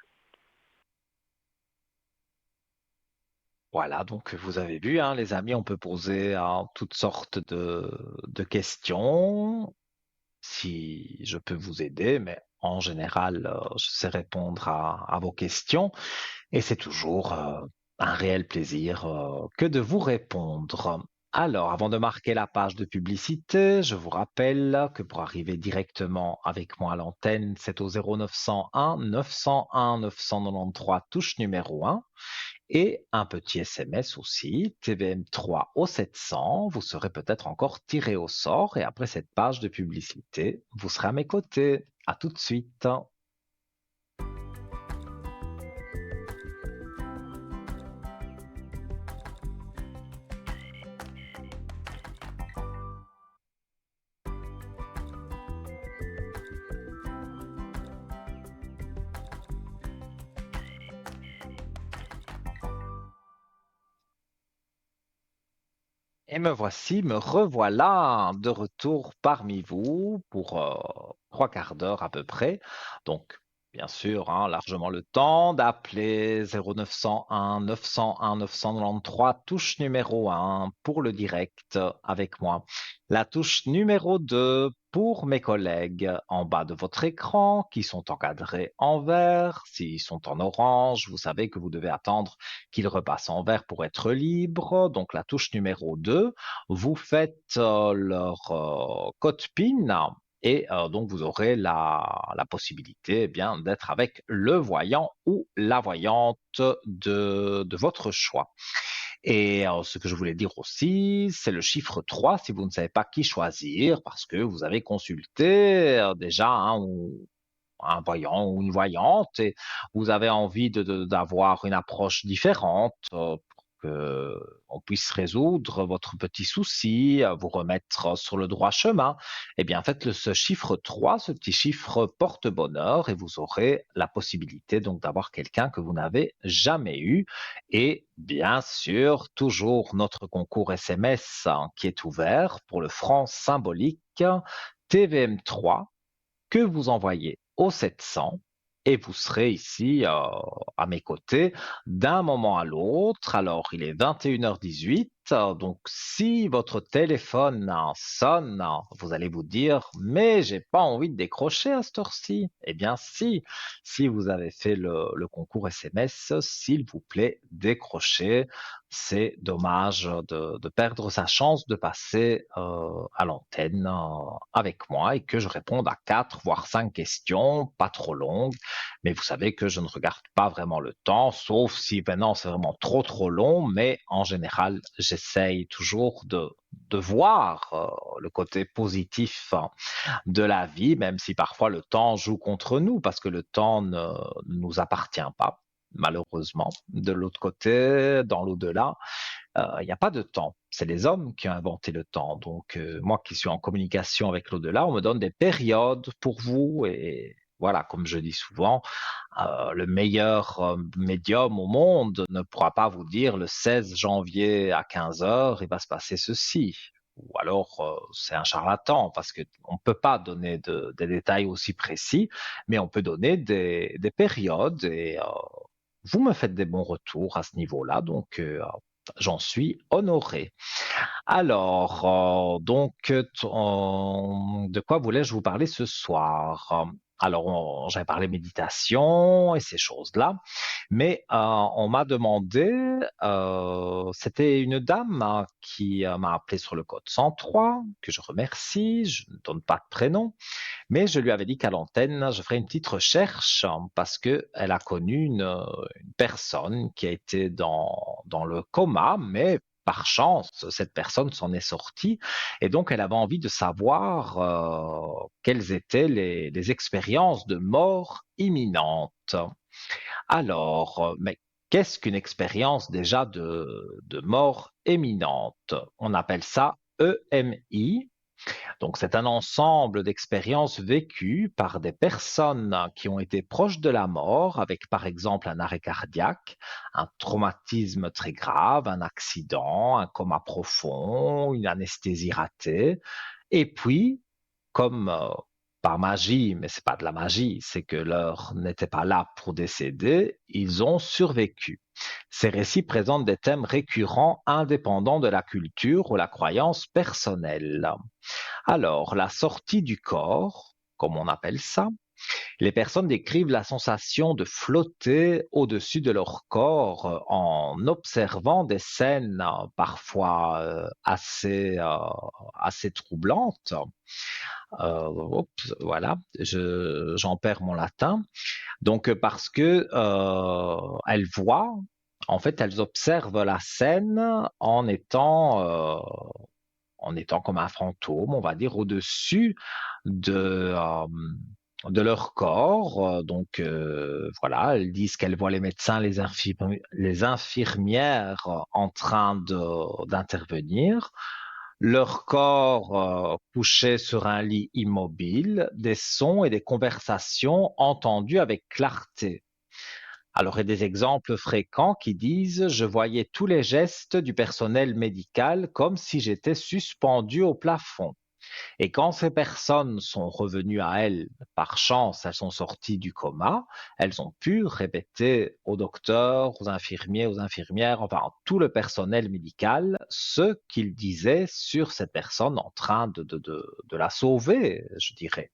Voilà, donc vous avez vu, hein, les amis, on peut poser toutes sortes de questions si je peux vous aider, mais en général, je sais répondre à vos questions et c'est toujours un réel plaisir que de vous répondre. Alors, avant de marquer la page de publicité, je vous rappelle que pour arriver directement avec moi à l'antenne, c'est au 0901 901 993 touche numéro 1 et un petit SMS aussi, TVM3 au 700. Vous serez peut-être encore tiré au sort et après cette page de publicité, vous serez à mes côtés. À tout de suite. Et me revoilà de retour parmi vous pour 3 quarts d'heure à peu près. Donc, bien sûr, hein, largement le temps d'appeler 0901 901 993, touche numéro 1 pour le direct avec moi. La touche numéro 2 pour mes collègues en bas de votre écran qui sont encadrés en vert. S'ils sont en orange, vous savez que vous devez attendre qu'ils repassent en vert pour être libre. Donc la touche numéro 2, vous faites leur code PIN et donc vous aurez la possibilité eh bien d'être avec le voyant ou la voyante de votre choix. Et ce que je voulais dire aussi, c'est le chiffre 3 si vous ne savez pas qui choisir parce que vous avez consulté déjà un voyant ou une voyante et vous avez envie d'avoir une approche différente pour que on puisse résoudre votre petit souci, vous remettre sur le droit chemin, eh bien faites ce chiffre 3, ce petit chiffre porte bonheur et vous aurez la possibilité donc d'avoir quelqu'un que vous n'avez jamais eu. Et bien sûr, toujours notre concours SMS qui est ouvert pour le franc symbolique TVM3 que vous envoyez au 700 et vous serez ici à mes côtés d'un moment à l'autre. Alors, il est 21h18, donc si votre téléphone sonne, vous allez vous dire, mais j'ai pas envie de décrocher à cette heure-ci. Eh bien, si vous avez fait le concours SMS, s'il vous plaît, décrochez. C'est dommage de perdre sa chance de passer à l'antenne avec moi et que je réponde à 4 voire 5 questions, pas trop longues. Mais vous savez que je ne regarde pas vraiment le temps, sauf si maintenant c'est vraiment trop long. Mais en général, j'essaye toujours de voir le côté positif de la vie, même si parfois le temps joue contre nous, parce que le temps ne nous appartient pas. Malheureusement, de l'autre côté, dans l'au-delà, il n'y a pas de temps. C'est les hommes qui ont inventé le temps. Donc, moi qui suis en communication avec l'au-delà, on me donne des périodes pour vous. Et voilà, comme je dis souvent, le meilleur médium au monde ne pourra pas vous dire le 16 janvier à 15 heures, il va se passer ceci. Ou alors, c'est un charlatan parce qu'on ne peut pas donner des détails aussi précis, mais on peut donner des périodes et vous me faites des bons retours à ce niveau-là. Donc, j'en suis honoré. Alors, de quoi voulais-je vous parler ce soir? Alors, j'avais parlé méditation et ces choses-là, mais on m'a demandé, c'était une dame qui m'a appelé sur le code 103, que je remercie, je ne donne pas de prénom, mais je lui avais dit qu'à l'antenne, je ferais une petite recherche parce qu'elle a connu une personne qui a été dans le coma, mais par chance, cette personne s'en est sortie et donc elle avait envie de savoir quelles étaient les expériences de mort imminente. Alors, mais qu'est-ce qu'une expérience déjà de mort imminente? On appelle ça EMI, donc, c'est un ensemble d'expériences vécues par des personnes qui ont été proches de la mort, avec par exemple un arrêt cardiaque, un traumatisme très grave, un accident, un coma profond, une anesthésie ratée. Et puis, comme par magie, mais c'est pas de la magie, c'est que l'heure n'était pas là pour décéder, ils ont survécu. Ces récits présentent des thèmes récurrents indépendants de la culture ou la croyance personnelle. Alors, la sortie du corps, comme on appelle ça, Les personnes décrivent la sensation de flotter au-dessus de leur corps en observant des scènes parfois assez troublantes. Voilà, j'en perds mon latin. Donc, parce que elles voient, en fait, elles observent la scène en étant comme un fantôme, on va dire, au-dessus de, euh, de leur corps. Donc, voilà, elles disent qu'elles voient les médecins, les infirmières en train d'intervenir. Leur corps couché sur un lit immobile, des sons et des conversations entendues avec clarté. Alors, il y a des exemples fréquents qui disent: je voyais tous les gestes du personnel médical comme si j'étais suspendu au plafond. Et quand ces personnes sont revenues à elles, par chance, elles sont sorties du coma, elles ont pu répéter aux docteurs, aux infirmiers, aux infirmières, enfin tout le personnel médical, ce qu'ils disaient sur cette personne en train de la sauver, je dirais.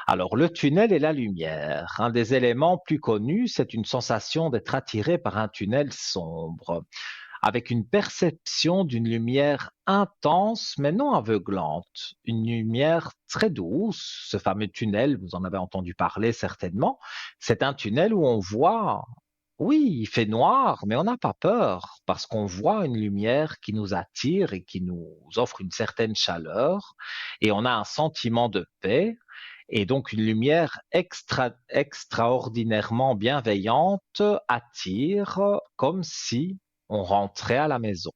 Alors, le tunnel et la lumière. Un des éléments plus connus, c'est une sensation d'être attiré par un tunnel sombre, avec une perception d'une lumière intense mais non aveuglante, une lumière très douce. Ce fameux tunnel, vous en avez entendu parler certainement, c'est un tunnel où on voit, oui, il fait noir, mais on n'a pas peur parce qu'on voit une lumière qui nous attire et qui nous offre une certaine chaleur et on a un sentiment de paix. Et donc une lumière extraordinairement bienveillante attire comme si on rentrait à la maison.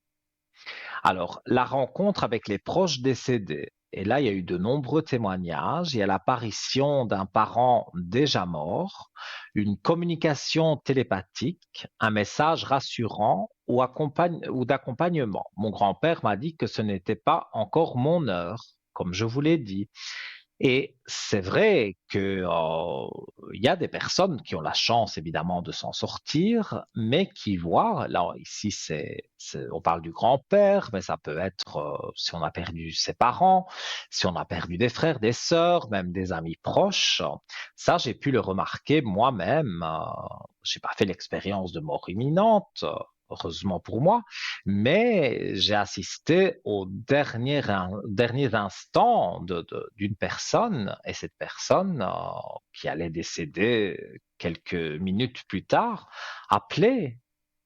Alors, la rencontre avec les proches décédés. Et là, il y a eu de nombreux témoignages. Il y a l'apparition d'un parent déjà mort, une communication télépathique, un message rassurant ou d'accompagnement. Mon grand-père m'a dit que ce n'était pas encore mon heure, comme je vous l'ai dit. Et c'est vrai que, il y a des personnes qui ont la chance évidemment de s'en sortir, mais qui voient, là ici on parle du grand-père, mais ça peut être si on a perdu ses parents, si on a perdu des frères, des sœurs, même des amis proches. Ça, j'ai pu le remarquer moi-même. J'ai pas fait l'expérience de mort imminente, heureusement pour moi, mais j'ai assisté aux derniers instants d'une personne, et cette personne qui allait décéder quelques minutes plus tard appelait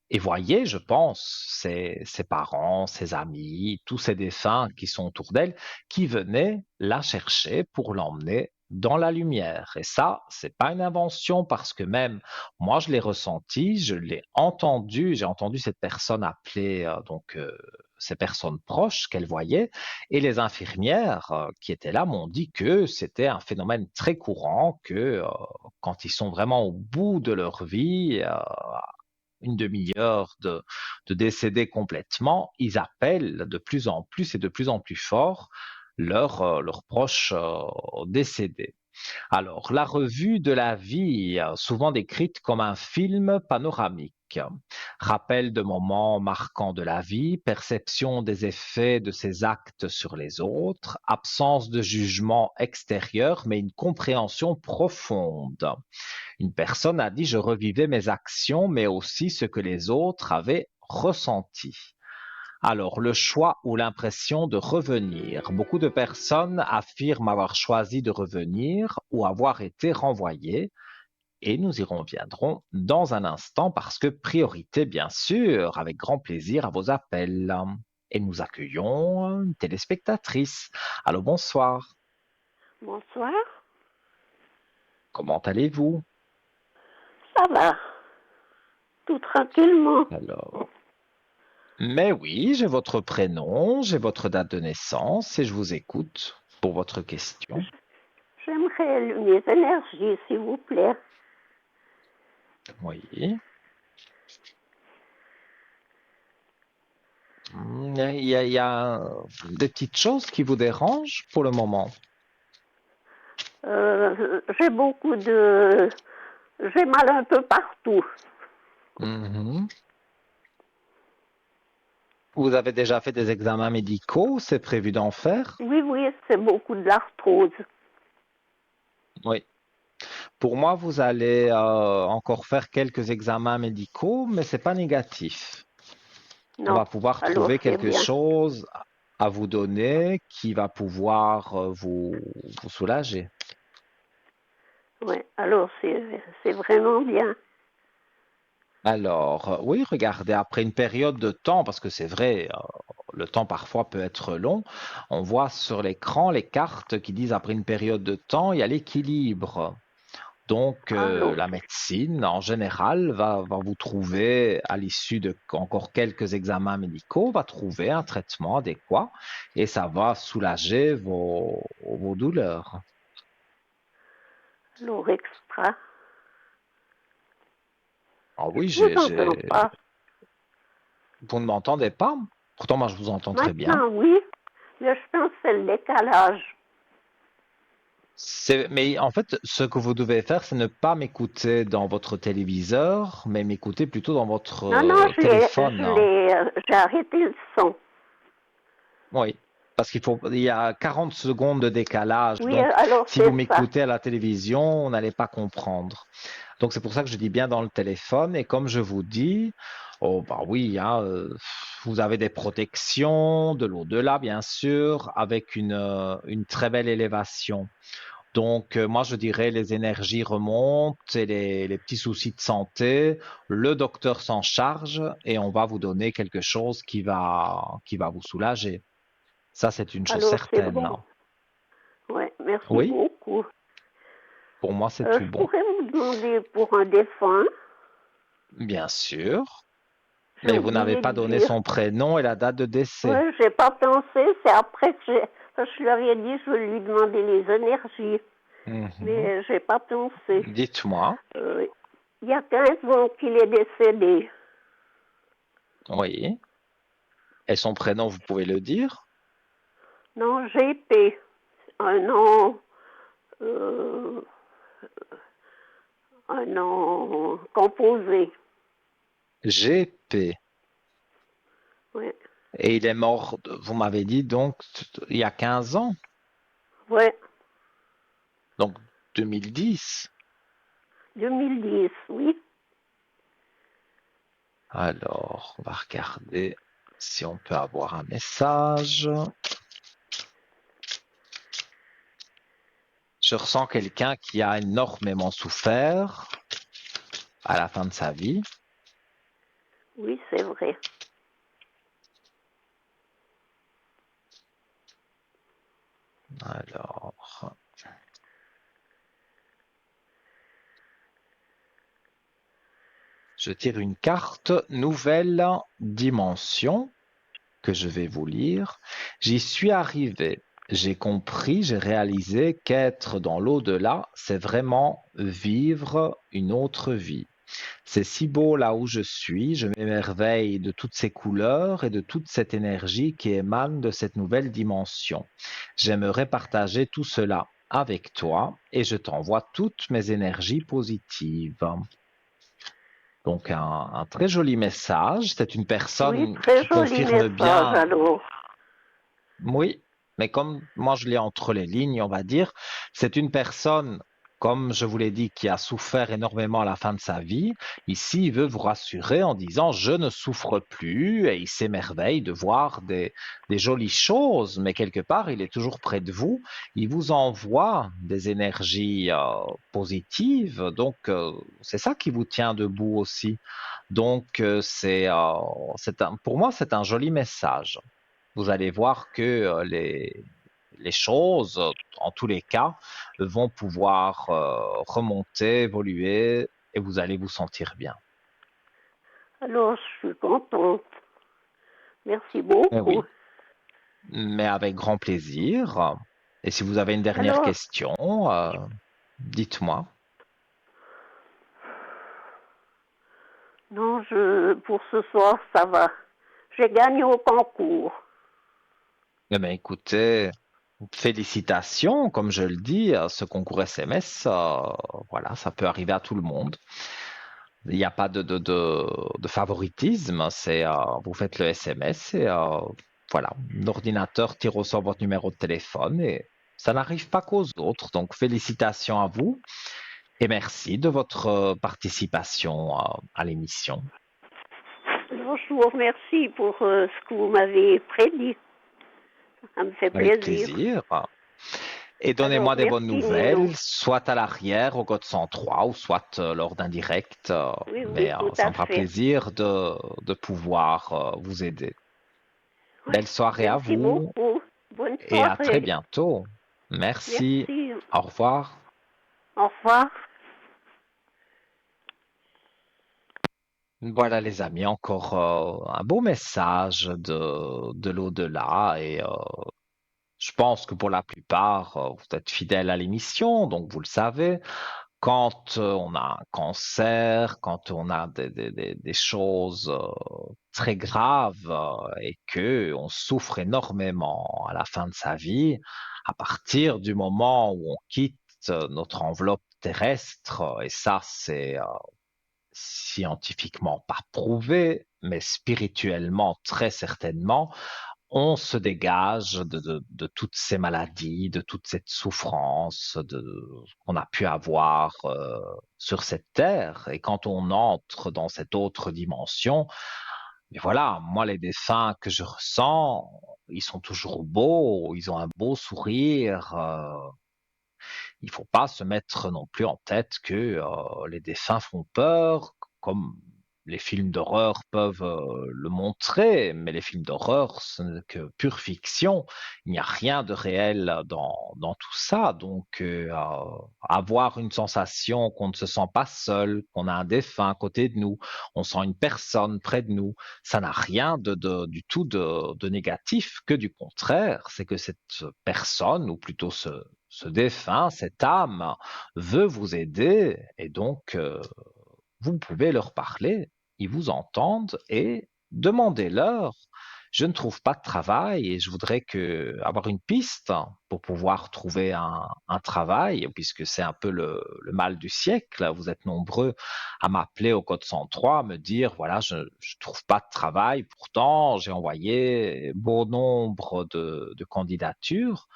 et voyait, je pense, ses parents, ses amis, tous ces défunts qui sont autour d'elle, qui venaient la chercher pour l'emmener dans la lumière. Et ça, c'est pas une invention parce que même moi, je l'ai ressenti, je l'ai entendu, j'ai entendu cette personne appeler ces personnes proches qu'elle voyait, et les infirmières qui étaient là m'ont dit que c'était un phénomène très courant, que quand ils sont vraiment au bout de leur vie, une demi-heure de décéder complètement, ils appellent de plus en plus et de plus en plus fort leurs proches décédés. Alors, la revue de la vie, souvent décrite comme un film panoramique, rappel de moments marquants de la vie, perception des effets de ses actes sur les autres, absence de jugement extérieur, mais une compréhension profonde. Une personne a dit: je revivais mes actions, mais aussi ce que les autres avaient ressenti. Alors, le choix ou l'impression de revenir. Beaucoup de personnes affirment avoir choisi de revenir ou avoir été renvoyées. Et nous y reviendrons dans un instant parce que priorité, bien sûr, avec grand plaisir à vos appels. Et nous accueillons une téléspectatrice. Allô, bonsoir. Bonsoir, Comment allez-vous? ça va, tout tranquillement. Alors, mais oui, j'ai votre prénom, j'ai votre date de naissance et je vous écoute pour votre question. J'aimerais mes énergies, s'il vous plaît. Oui. Il y a des petites choses qui vous dérangent pour le moment. J'ai beaucoup de... J'ai mal un peu partout. Mhm. Vous avez déjà fait des examens médicaux, c'est prévu d'en faire? Oui, oui, c'est beaucoup de l'arthrose. Oui. Pour moi, vous allez encore faire quelques examens médicaux, mais c'est pas négatif. On Non, va pouvoir alors trouver c'est quelque bien. chose à vous donner qui va pouvoir vous soulager. Ouais, alors c'est vraiment bien. Alors, oui, regardez, après une période de temps, parce que c'est vrai, le temps parfois peut être long, on voit sur l'écran les cartes qui disent après une période de temps, il y a l'équilibre. Donc, Alors, la médecine, en général, va vous trouver, à l'issue de encore quelques examens médicaux, va trouver un traitement adéquat et ça va soulager vos douleurs. alors extra. Ah oui, Je vous entends pas. vous ne m'entendez pas? Pourtant, moi, je vous entends très bien. Maintenant, oui, mais je pense que c'est le décalage. Mais en fait, ce que vous devez faire, c'est ne pas m'écouter dans votre téléviseur, mais m'écouter plutôt dans votre Non, non, téléphone. j'ai arrêté le son. Oui, parce il y a 40 secondes de décalage. Oui, Donc, alors si vous c'est ça. m'écoutez à la télévision, on n'allait pas comprendre. Donc, c'est pour ça que je dis bien dans le téléphone. Et comme je vous dis, oh, bah oui, hein, vous avez des protections, de l'au-delà, bien sûr, avec une très belle élévation. Donc, moi, je dirais les énergies remontent et les petits soucis de santé, le docteur s'en charge et on va vous donner quelque chose qui va vous soulager. Ça, c'est une chose Alors c'est certaine. bon. Ouais, merci Oui, beaucoup. pour moi, c'est tout Je bon. pourrais vous demander pour un défunt, Bien sûr, j'ai mais vous n'avez oublié pas de donné dire. son prénom et la date de décès. Ouais, j'ai pas pensé, c'est après que parce que je leur ai dit je vais lui demander les énergies, Mhm. mais j'ai pas pensé. Dites-moi. Euh, il y a 15 ans qu'il est décédé. Oui. Et son prénom, vous pouvez le dire? Non, GP, un nom, euh, un nom composé. GP. Ouais, Et il est mort, vous m'avez dit, donc, il y a 15 ans, ouais, donc 2010. 2010, oui. Alors, on va regarder si on peut avoir un message. Je ressens quelqu'un qui a énormément souffert à la fin de sa vie. Oui, c'est vrai. Alors, je tire une carte nouvelle dimension que je vais vous lire. J'y suis arrivé. J'ai compris, j'ai réalisé qu'être dans l'au-delà, c'est vraiment vivre une autre vie. C'est si beau là où je suis, je m'émerveille de toutes ces couleurs et de toute cette énergie qui émane de cette nouvelle dimension. J'aimerais partager tout cela avec toi et je t'envoie toutes mes énergies positives. Donc un très joli message. C'est une Oui, personne très qui joli confirme message bien, alors. oui, mais comme moi je l'ai entre les lignes, on va dire, c'est une personne, comme je vous l'ai dit, qui a souffert énormément à la fin de sa vie. Ici, il veut vous rassurer en disant, je ne souffre plus, et il s'émerveille de voir des jolies choses, mais quelque part, il est toujours près de vous. Il vous envoie des énergies positives, donc c'est ça qui vous tient debout aussi. Donc, pour moi, c'est un joli message. Vous allez voir que les choses, en tous les cas, vont pouvoir remonter, évoluer et vous allez vous sentir bien. Alors, je suis contente. Merci Eh beaucoup. oui, mais avec grand plaisir. Et si vous avez une dernière Alors, question, dites-moi. non, pour ce soir, ça va. J'ai gagné au concours. Eh bien, écoutez, félicitations, comme je le dis, ce concours SMS, voilà, ça peut arriver à tout le monde. Il n'y a pas de favoritisme, vous faites le SMS et voilà, l'ordinateur tire au sort votre numéro de téléphone et ça n'arrive pas qu'aux autres. Donc félicitations à vous Et merci de votre participation à l'émission. Alors, je vous remercie pour ce que vous m'avez prédit. Ça me fait Avec plaisir. plaisir. Et Alors, donnez-moi des bonnes merci Nino. nouvelles, soit à l'arrière au code 103 ou soit lors d'un direct. Oui, Mais oui, tout ça à me fera fait. plaisir de pouvoir vous aider. Oui, Belle soirée à merci vous beaucoup. Bonne et à très soirée. bientôt. Merci. Merci. Au revoir. Au revoir. Voilà les amis, encore un beau message de l'au-delà et je pense que pour la plupart, vous êtes fidèles à l'émission, donc vous le savez. Quand on a un cancer, quand on a des choses très graves et que on souffre énormément à la fin de sa vie, à partir du moment où on quitte notre enveloppe terrestre, et ça c'est scientifiquement pas prouvé, mais spirituellement très certainement, on se dégage de toutes ces maladies, de toute cette souffrance qu'on a pu avoir sur cette terre. Et quand on entre dans cette autre dimension, mais voilà, moi les défunts que je ressens, ils sont toujours beaux, ils ont un beau sourire. Il faut pas se mettre non plus en tête que les défunts font peur, comme les films d'horreur peuvent le montrer, mais les films d'horreur, ce n'est que pure fiction. Il n'y a rien de réel dans tout ça. Donc, avoir une sensation qu'on ne se sent pas seul, qu'on a un défunt à côté de nous, on sent une personne près de nous, ça n'a rien du tout de négatif, que du contraire. C'est que cette personne, ou plutôt ce défunt, cette âme, veut vous aider et donc vous pouvez leur parler, ils vous entendent et demandez-leur. Je ne trouve pas de travail et je voudrais avoir une piste pour pouvoir trouver un travail, puisque c'est un peu le mal du siècle. Vous êtes nombreux à m'appeler au code 103, à me dire, voilà, je ne trouve pas de travail, pourtant j'ai envoyé bon nombre de candidatures.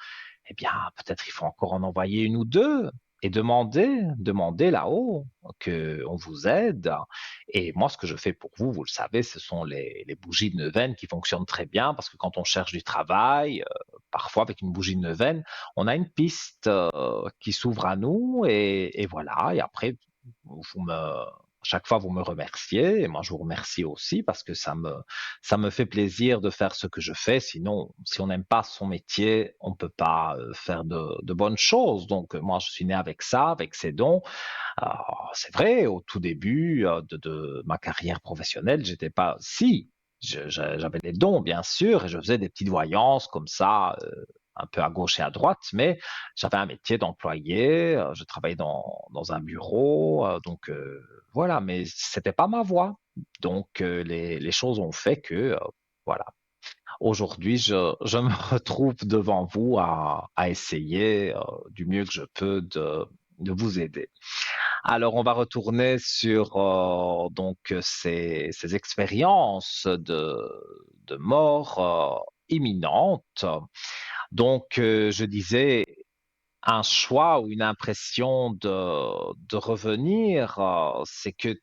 Eh bien, peut-être il faut encore en envoyer une ou deux et demander là-haut qu'on vous aide. Et moi, ce que je fais pour vous, vous le savez, ce sont les bougies de neuvaine qui fonctionnent très bien parce que quand on cherche du travail, parfois avec une bougie de neuvaine, on a une piste qui s'ouvre à nous et voilà. Et après, chaque fois, vous me remerciez et moi, je vous remercie aussi parce que ça me fait plaisir de faire ce que je fais. Sinon, si on n'aime pas son métier, on ne peut pas faire de bonnes choses. Donc, moi, je suis né avec ça, avec ces dons. C'est vrai, au tout début de ma carrière professionnelle, j'étais pas si. J'avais des dons, bien sûr, et je faisais des petites voyances comme ça, un peu à gauche et à droite, mais j'avais un métier d'employé, je travaillais dans un bureau, donc voilà, mais c'était pas ma voie. Donc les choses ont fait que, voilà, aujourd'hui, je me retrouve devant vous à essayer du mieux que je peux de vous aider. Alors, on va retourner sur donc ces expériences de mort imminente. Donc, je disais un choix ou une impression de revenir, c'est que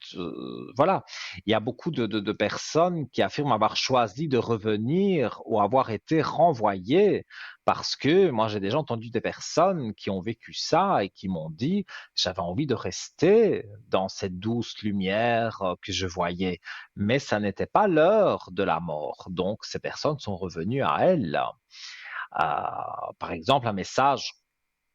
voilà, il y a beaucoup de personnes qui affirment avoir choisi de revenir ou avoir été renvoyées parce que moi j'ai déjà entendu des personnes qui ont vécu ça et qui m'ont dit j'avais envie de rester dans cette douce lumière que je voyais, mais ça n'était pas l'heure de la mort. Donc ces personnes sont revenues à elles. Par exemple, un message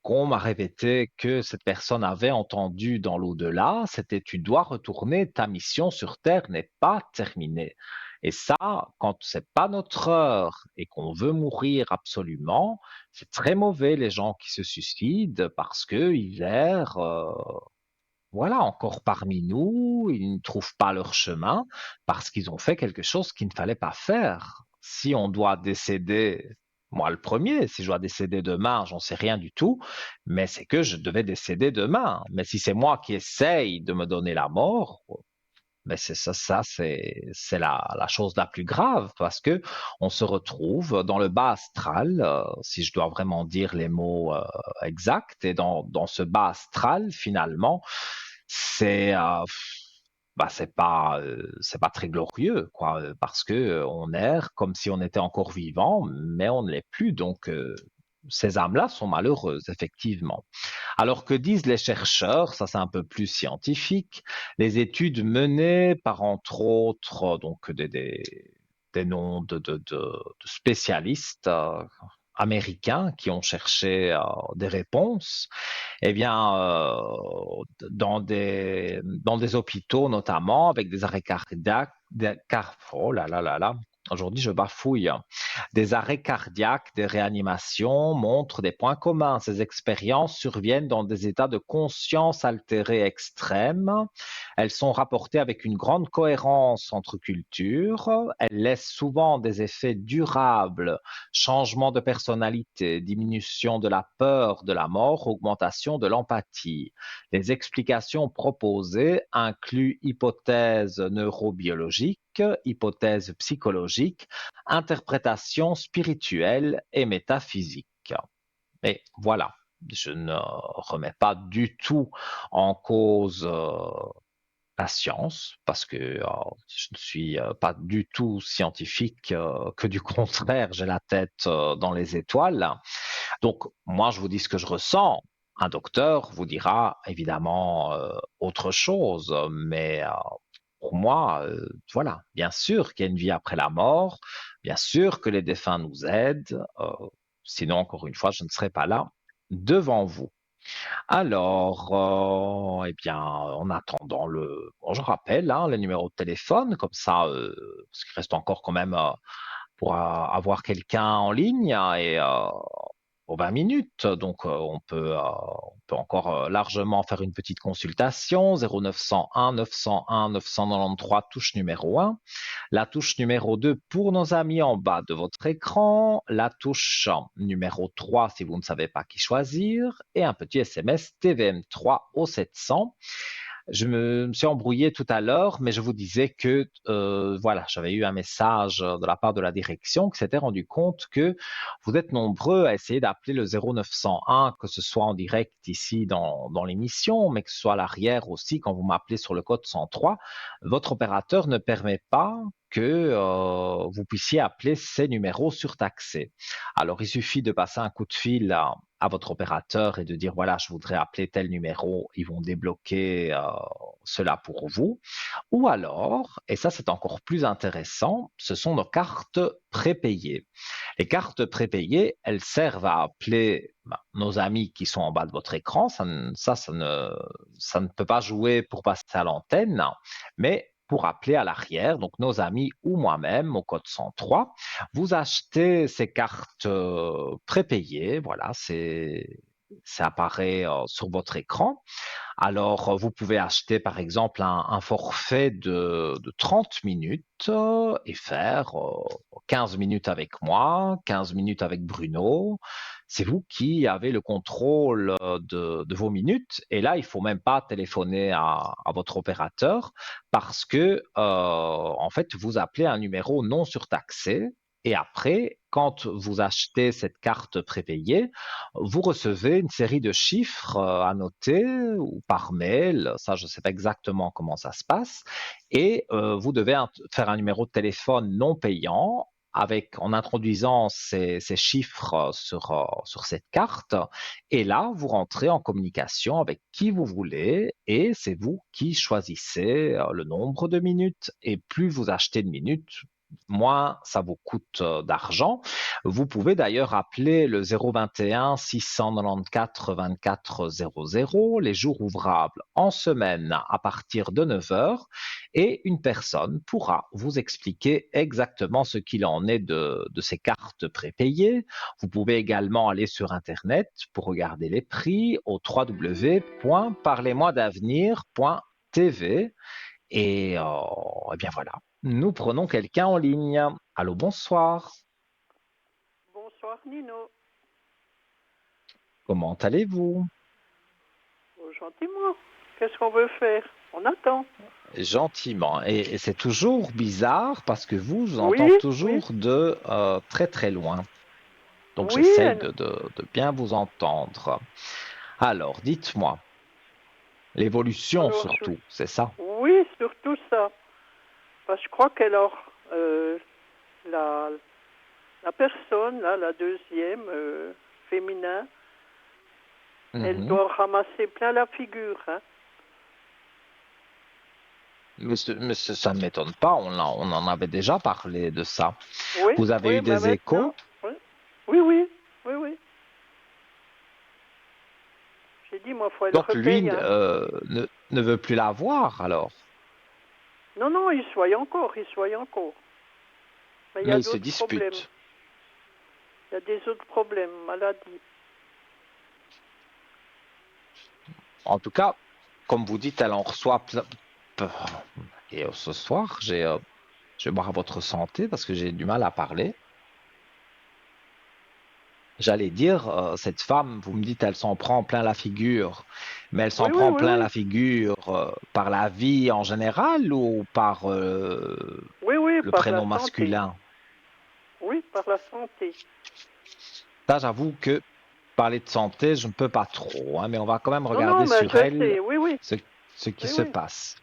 qu'on m'a répété que cette personne avait entendu dans l'au-delà, c'était tu dois retourner, ta mission sur Terre n'est pas terminée. Et ça, quand c'est pas notre heure et qu'on veut mourir absolument, c'est très mauvais les gens qui se suicident parce que ils errent, voilà, encore parmi nous, ils ne trouvent pas leur chemin parce qu'ils ont fait quelque chose qu'il ne fallait pas faire. Si on doit décéder, moi le premier, si je dois décéder demain, j'en sais rien du tout, mais c'est que je devais décéder demain. Mais si c'est moi qui essaye de me donner la mort, Mais c'est ça, c'est la chose la plus grave parce que on se retrouve dans le bas astral, si je dois vraiment dire les mots exacts, et dans ce bas astral, finalement, c'est bah, c'est pas très glorieux, quoi, parce que on erre comme si on était encore vivant, mais on ne l'est plus. Donc, ces âmes-là sont malheureuses, effectivement. Alors que disent les chercheurs, ça c'est un peu plus scientifique, les études menées par entre autres donc des noms de spécialistes américains qui ont cherché des réponses, eh bien, dans des hôpitaux notamment, avec des arrêts cardiaques, oh là là là là, aujourd'hui je bafouille, des arrêts cardiaques, des réanimations montrent des points communs. Ces expériences surviennent dans des états de conscience altérés extrêmes. Elles sont rapportées avec une grande cohérence entre cultures. Elles laissent souvent des effets durables, changement de personnalité, diminution de la peur de la mort, augmentation de l'empathie. Les explications proposées incluent hypothèses neurobiologiques, hypothèses psychologiques, interprétation spirituelle et métaphysique. Mais voilà, je ne remets pas du tout en cause la science, parce que je ne suis pas du tout scientifique, que du contraire, j'ai la tête dans les étoiles. Donc, moi, je vous dis ce que je ressens. Un docteur vous dira évidemment autre chose, mais pour moi, voilà, bien sûr qu'il y a une vie après la mort, bien sûr que les défunts nous aident, sinon, encore une fois, je ne serais pas là devant vous. Alors, eh bien, en attendant bon, je rappelle hein, le numéro de téléphone, comme ça, parce qu'il reste encore quand même pour avoir quelqu'un en ligne hein, et pour 20 minutes. Donc, on peut encore largement faire une petite consultation. 0901 901 993, touche numéro 1. La touche numéro 2 pour nos amis en bas de votre écran. La touche numéro 3 si vous ne savez pas qui choisir. Et un petit SMS TVM3 au 700. Je me suis embrouillé tout à l'heure, mais je vous disais que voilà, j'avais eu un message de la part de la direction qui s'était rendu compte que vous êtes nombreux à essayer d'appeler le 0901, que ce soit en direct ici dans l'émission, mais que ce soit à l'arrière aussi quand vous m'appelez sur le code 103. Votre opérateur ne permet pas que vous puissiez appeler ces numéros surtaxés. Alors, il suffit de passer un coup de fil à votre opérateur et de dire voilà, je voudrais appeler tel numéro, ils vont débloquer cela pour vous. Ou alors, et ça c'est encore plus intéressant, ce sont nos cartes prépayées. Les cartes prépayées, elles servent à appeler nos amis qui sont en bas de votre écran. Ça ne peut pas jouer pour passer à l'antenne, mais pour appeler à l'arrière, donc nos amis ou moi-même au code 103. Vous achetez ces cartes prépayées, voilà, ça apparaît sur votre écran. Alors, vous pouvez acheter par exemple un forfait de 30 minutes et faire 15 minutes avec moi, 15 minutes avec Bruno. C'est vous qui avez le contrôle de vos minutes. Et là, il faut même pas téléphoner à votre opérateur parce que, en fait, vous appelez un numéro non surtaxé. Et après, quand vous achetez cette carte prépayée, vous recevez une série de chiffres à noter ou par mail, ça je ne sais pas exactement comment ça se passe, et vous devez faire un numéro de téléphone non payant en introduisant ces chiffres sur cette carte, et là vous rentrez en communication avec qui vous voulez, et c'est vous qui choisissez le nombre de minutes, et plus vous achetez de minutes, moins ça vous coûte d'argent. Vous pouvez d'ailleurs appeler le 021 694 24 00 les jours ouvrables en semaine à partir de 9 heures et une personne pourra vous expliquer exactement ce qu'il en est de ces cartes prépayées. Vous pouvez également aller sur Internet pour regarder les prix au www.parlez-moi-d'avenir.tv et eh bien voilà, nous prenons quelqu'un en ligne. Allô, bonsoir. Bonsoir Nino. Comment allez-vous? Oh, gentiment. Qu'est-ce qu'on veut faire? On attend. Gentiment. Et c'est toujours bizarre parce que vous Oui, entendez oui, toujours de très très loin. Donc oui, j'essaye de bien vous entendre. Alors, dites-moi, l'évolution alors, surtout, c'est ça? oui, surtout ça. Parce que je crois qu'elle a, euh, la, la personne, là, la deuxième, féminin, elle Mhm. doit ramasser plein la figure, hein. Mais ça ne m'étonne pas, on en avait déjà parlé de ça. Oui, Vous avez oui, eu mais des maintenant, échos? oui, oui, oui, oui, oui. J'ai dit, moi, faut elle Donc repaye, lui hein. ne veut plus la voir alors, Non, non, il soigne encore, il soigne encore. Mais il y a mais il se d'autres problèmes. dispute. Il y a des autres problèmes, maladies. En tout cas, comme vous dites, elle en reçoit plein. Et ce soir, je vais boire à votre santé parce que j'ai du mal à parler. J'allais dire, cette femme, vous me dites, elle s'en prend plein la figure, mais elle Oui, s'en oui, prend oui, plein oui. la figure par la vie en général ou par Oui, oui, le par la prénom santé. masculin? Oui, par la santé. Ça, j'avoue que parler de santé, je ne peux pas trop, hein, mais on va quand même Non, non, regarder mais sur je elle sais, oui, oui. ce, ce qui Oui, se oui. passe.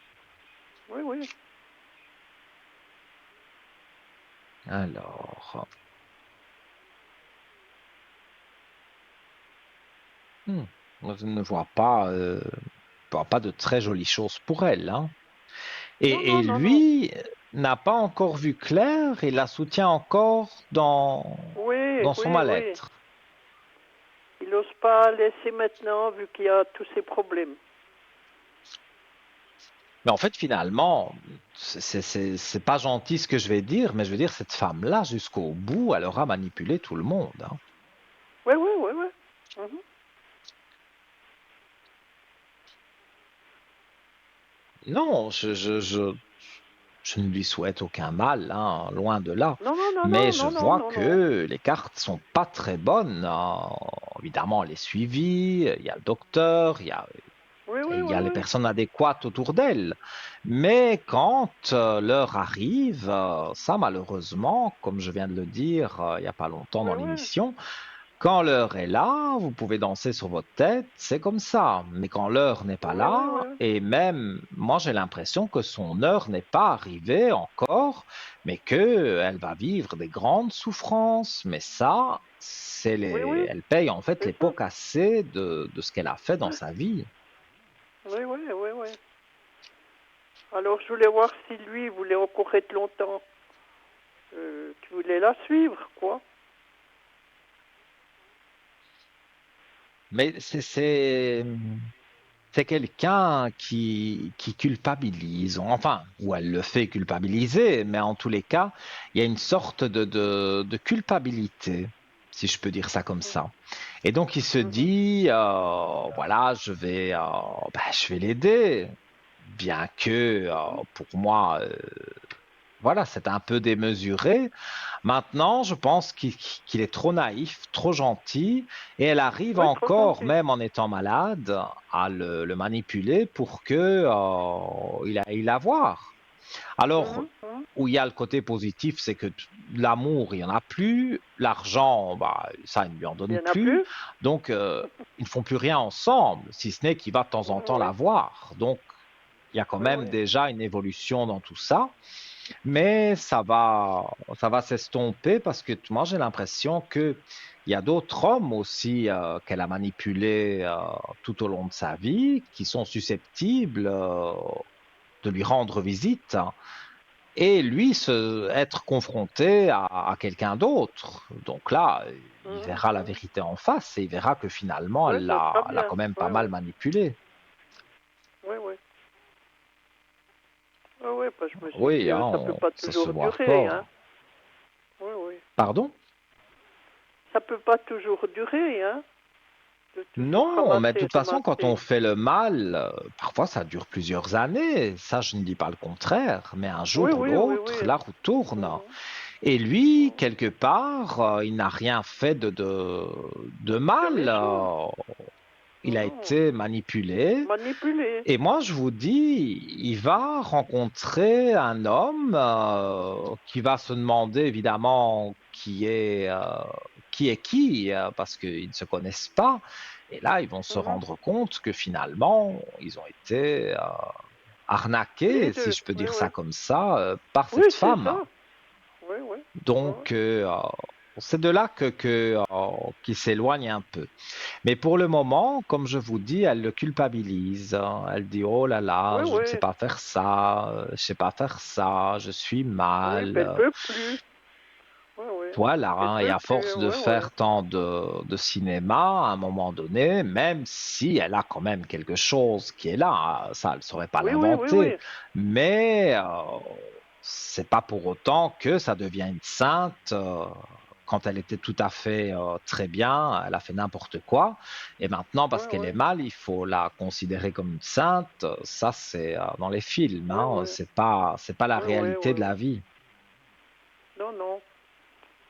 Oui, oui. Alors, hmm, je ne vois pas de très jolies choses pour elle, hein. Non, Et non, non, non. lui n'a pas encore vu clair et la soutient encore Oui, dans son oui, oui. mal-être. Il n'ose pas laisser maintenant, vu qu'il y a tous ces problèmes. Mais en fait, finalement, c'est pas gentil ce que je vais dire, mais je veux dire, cette femme-là, jusqu'au bout, elle aura manipulé tout le monde, hein. Oui, oui, oui, oui. Mhm. Non, je ne lui souhaite aucun mal, hein, loin de là. Non, non, non, Mais non, je non, non, vois non, non. que les cartes sont pas très bonnes, hein. Évidemment, elle est suivie, il y a le docteur, Oui, et oui, il y oui, a les oui. personnes adéquates autour d'elle. Mais quand l'heure arrive, ça malheureusement, comme je viens de le dire il n'y a pas longtemps Oui, dans oui. l'émission, quand l'heure est là, vous pouvez danser sur votre tête, c'est comme ça. Mais quand l'heure n'est pas Oui, oui, là, oui. et même moi j'ai l'impression que son heure n'est pas arrivée encore, mais que elle va vivre des grandes souffrances. Mais ça, Oui, oui. elle paye en fait les C'est ça. pots cassés de ce qu'elle a fait dans sa vie. Oui, oui, oui, oui. Alors, je voulais voir si lui voulait encore être longtemps. Tu voulais la suivre, quoi. Mais c'est quelqu'un qui culpabilise, enfin, ou elle le fait culpabiliser, mais en tous les cas, il y a une sorte de culpabilité, si je peux dire ça comme ça. Et donc il se Mhm. dit, voilà, je vais l'aider, bien que Mhm. pour moi, voilà, c'est un peu démesuré. Maintenant, je pense qu'il est trop naïf, trop gentil, et elle arrive Oui, trop encore, gentil. même en étant malade, à le manipuler pour que il aille la voir. Alors, Mhm. Mhm. où il y a le côté positif, c'est que l'amour, il n'y en a plus, l'argent, bah, ça, il ne lui en Il donne n'y en a plus, plus? donc ils ne font plus rien ensemble, si ce n'est qu'il va de temps en temps Oui, la voir. Donc, il y a quand oui, même oui. déjà une évolution dans tout ça. Mais ça va s'estomper parce que moi j'ai l'impression que il y a d'autres hommes aussi qu'elle a manipulés tout au long de sa vie qui sont susceptibles de lui rendre visite et lui être confronté à quelqu'un d'autre. Donc là, il Mhm. verra la Mhm. vérité en face et il verra que finalement Oui, ça sera elle l'a bien. quand même Oui, pas oui. mal manipulé. Oui, oui. Oui, oui, parce que je me suis Oui, dit, hein, ça peut pas ça se toujours voit durer, fort. hein. Oui, oui. Pardon? Ça peut pas toujours durer, hein. De toujours Non, mais de ramasser, toute façon, quand on ramasser. fait le mal, parfois ça dure plusieurs années. Ça, je ne dis pas le contraire, mais un Oui, jour ou oui, oui, l'autre, oui. la roue tourne. Mhm. Et lui, Mhm. quelque part, il n'a rien fait de De mal. méchant. il a Oh, été manipulé. manipulé. Et moi, je vous dis, il va rencontrer un homme qui va se demander évidemment qui est qui, parce qu'ils ne se connaissent pas. Et là, ils vont se Mhm. rendre compte que finalement, ils ont été Les arnaqués, si deux. je peux Oui, dire oui. ça comme ça, par Oui, cette c'est femme. ça. Oui, oui. Oui, oui. Donc, c'est de là qu'il s'éloigne un peu. Mais pour le moment, comme je vous dis, elle le culpabilise, hein. Elle dit, oh là là, Oui, je ne sais oui. pas faire ça, je sais pas faire ça, je suis Oui, mal. puis elle peut plus. Oui, oui. Voilà, Elle hein. Et peut à plus. force de Oui, oui. faire tant de cinéma, à un moment donné, même si elle a quand même quelque chose qui est là, ça, elle ne saurait pas Oui, oui, oui, l'inventer. oui. Mais c'est pas pour autant que ça devient une sainte. Quand elle était tout à fait très bien, elle a fait n'importe quoi. Et maintenant, Oui, parce qu'elle est oui. mal, il faut la considérer comme une sainte. Ça, c'est dans les films, Oui, hein. oui. C'est pas la Oui, oui, réalité oui, de la oui. vie. Non, non.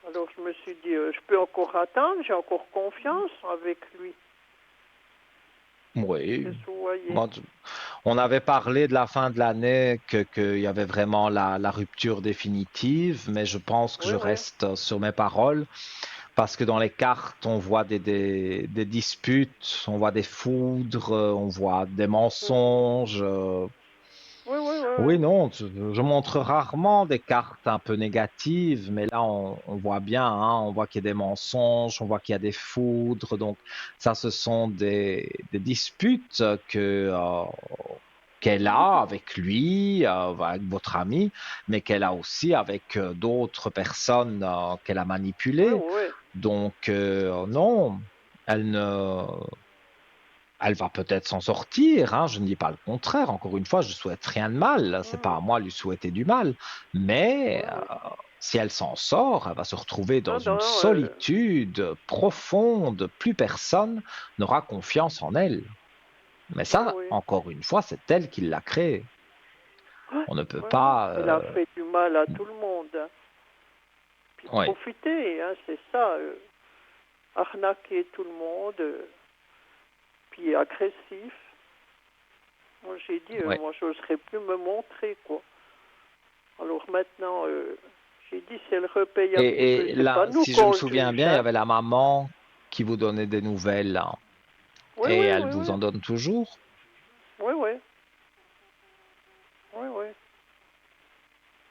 Alors je me suis dit, je peux encore attendre, j'ai encore confiance avec lui. Oui. Qu'est-ce que vous voyez? Moi, on avait parlé de la fin de l'année, qu'il y avait vraiment la rupture définitive, mais je pense que Oui, je oui. reste sur mes paroles, parce que dans les cartes, on voit des disputes, on voit des foudres, on voit des Mhm. mensonges. Oui, oui, oui, Oui, oui. non, je montre rarement des cartes un peu négatives, mais là, on voit bien, hein, on voit qu'il y a des mensonges, on voit qu'il y a des foudres, donc ça, ce sont des disputes qu'elle a Mhm. avec lui, avec votre ami, mais qu'elle a aussi avec d'autres personnes qu'elle a Oui, manipulées. oui. Donc, non, elle ne, elle va peut-être s'en sortir, hein, je ne dis pas le contraire. Encore une fois, je souhaite rien de mal. C'est pas Mhm. à moi de lui souhaiter du mal. Mais Oui, oui. si elle s'en sort, elle va se retrouver dans Non, une non, solitude profonde. Plus personne n'aura confiance en elle. Mais oui, ça, oui. encore une fois, c'est elle qui l'a créé. Ouais, On ne peut ouais, ouais. pas. Elle a fait du mal à tout le monde, hein. Puis Oui, profiter, hein, c'est ça. Arnaquer tout le monde, puis agressif. Moi, j'ai dit, oui. moi, je n'oserais plus me montrer, quoi. Alors maintenant, j'ai dit, si elle repaye un petit peu, Et c'est pas là, nous si je me qu'on souviens juge, bien, il y hein. avait la maman qui vous donnait des nouvelles, hein. Oui, Et oui, elle oui, vous oui. en donne toujours. Oui, oui. Oui, oui.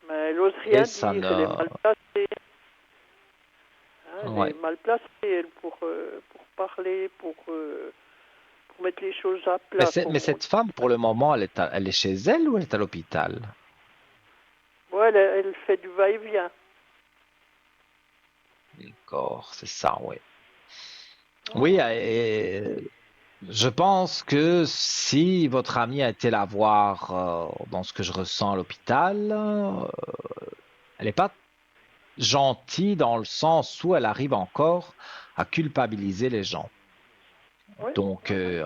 Mais elle n'ose Et rien ça dire, elle est ne. mal placée. Hein, elle est Ouais. mal placée, elle, pour parler, pour mettre les choses à Mais, plat, mais comme on cette dit. femme, pour le moment, elle est chez elle ou elle est à l'hôpital? Ouais, elle fait du va-et-vient. D'accord, c'est ça, oui. Oui, Mhm. et je pense que si votre amie a été la voir dans ce que je ressens à l'hôpital, elle n'est pas gentille dans le sens où elle arrive encore à culpabiliser les gens. Oui, Donc, oui, oui.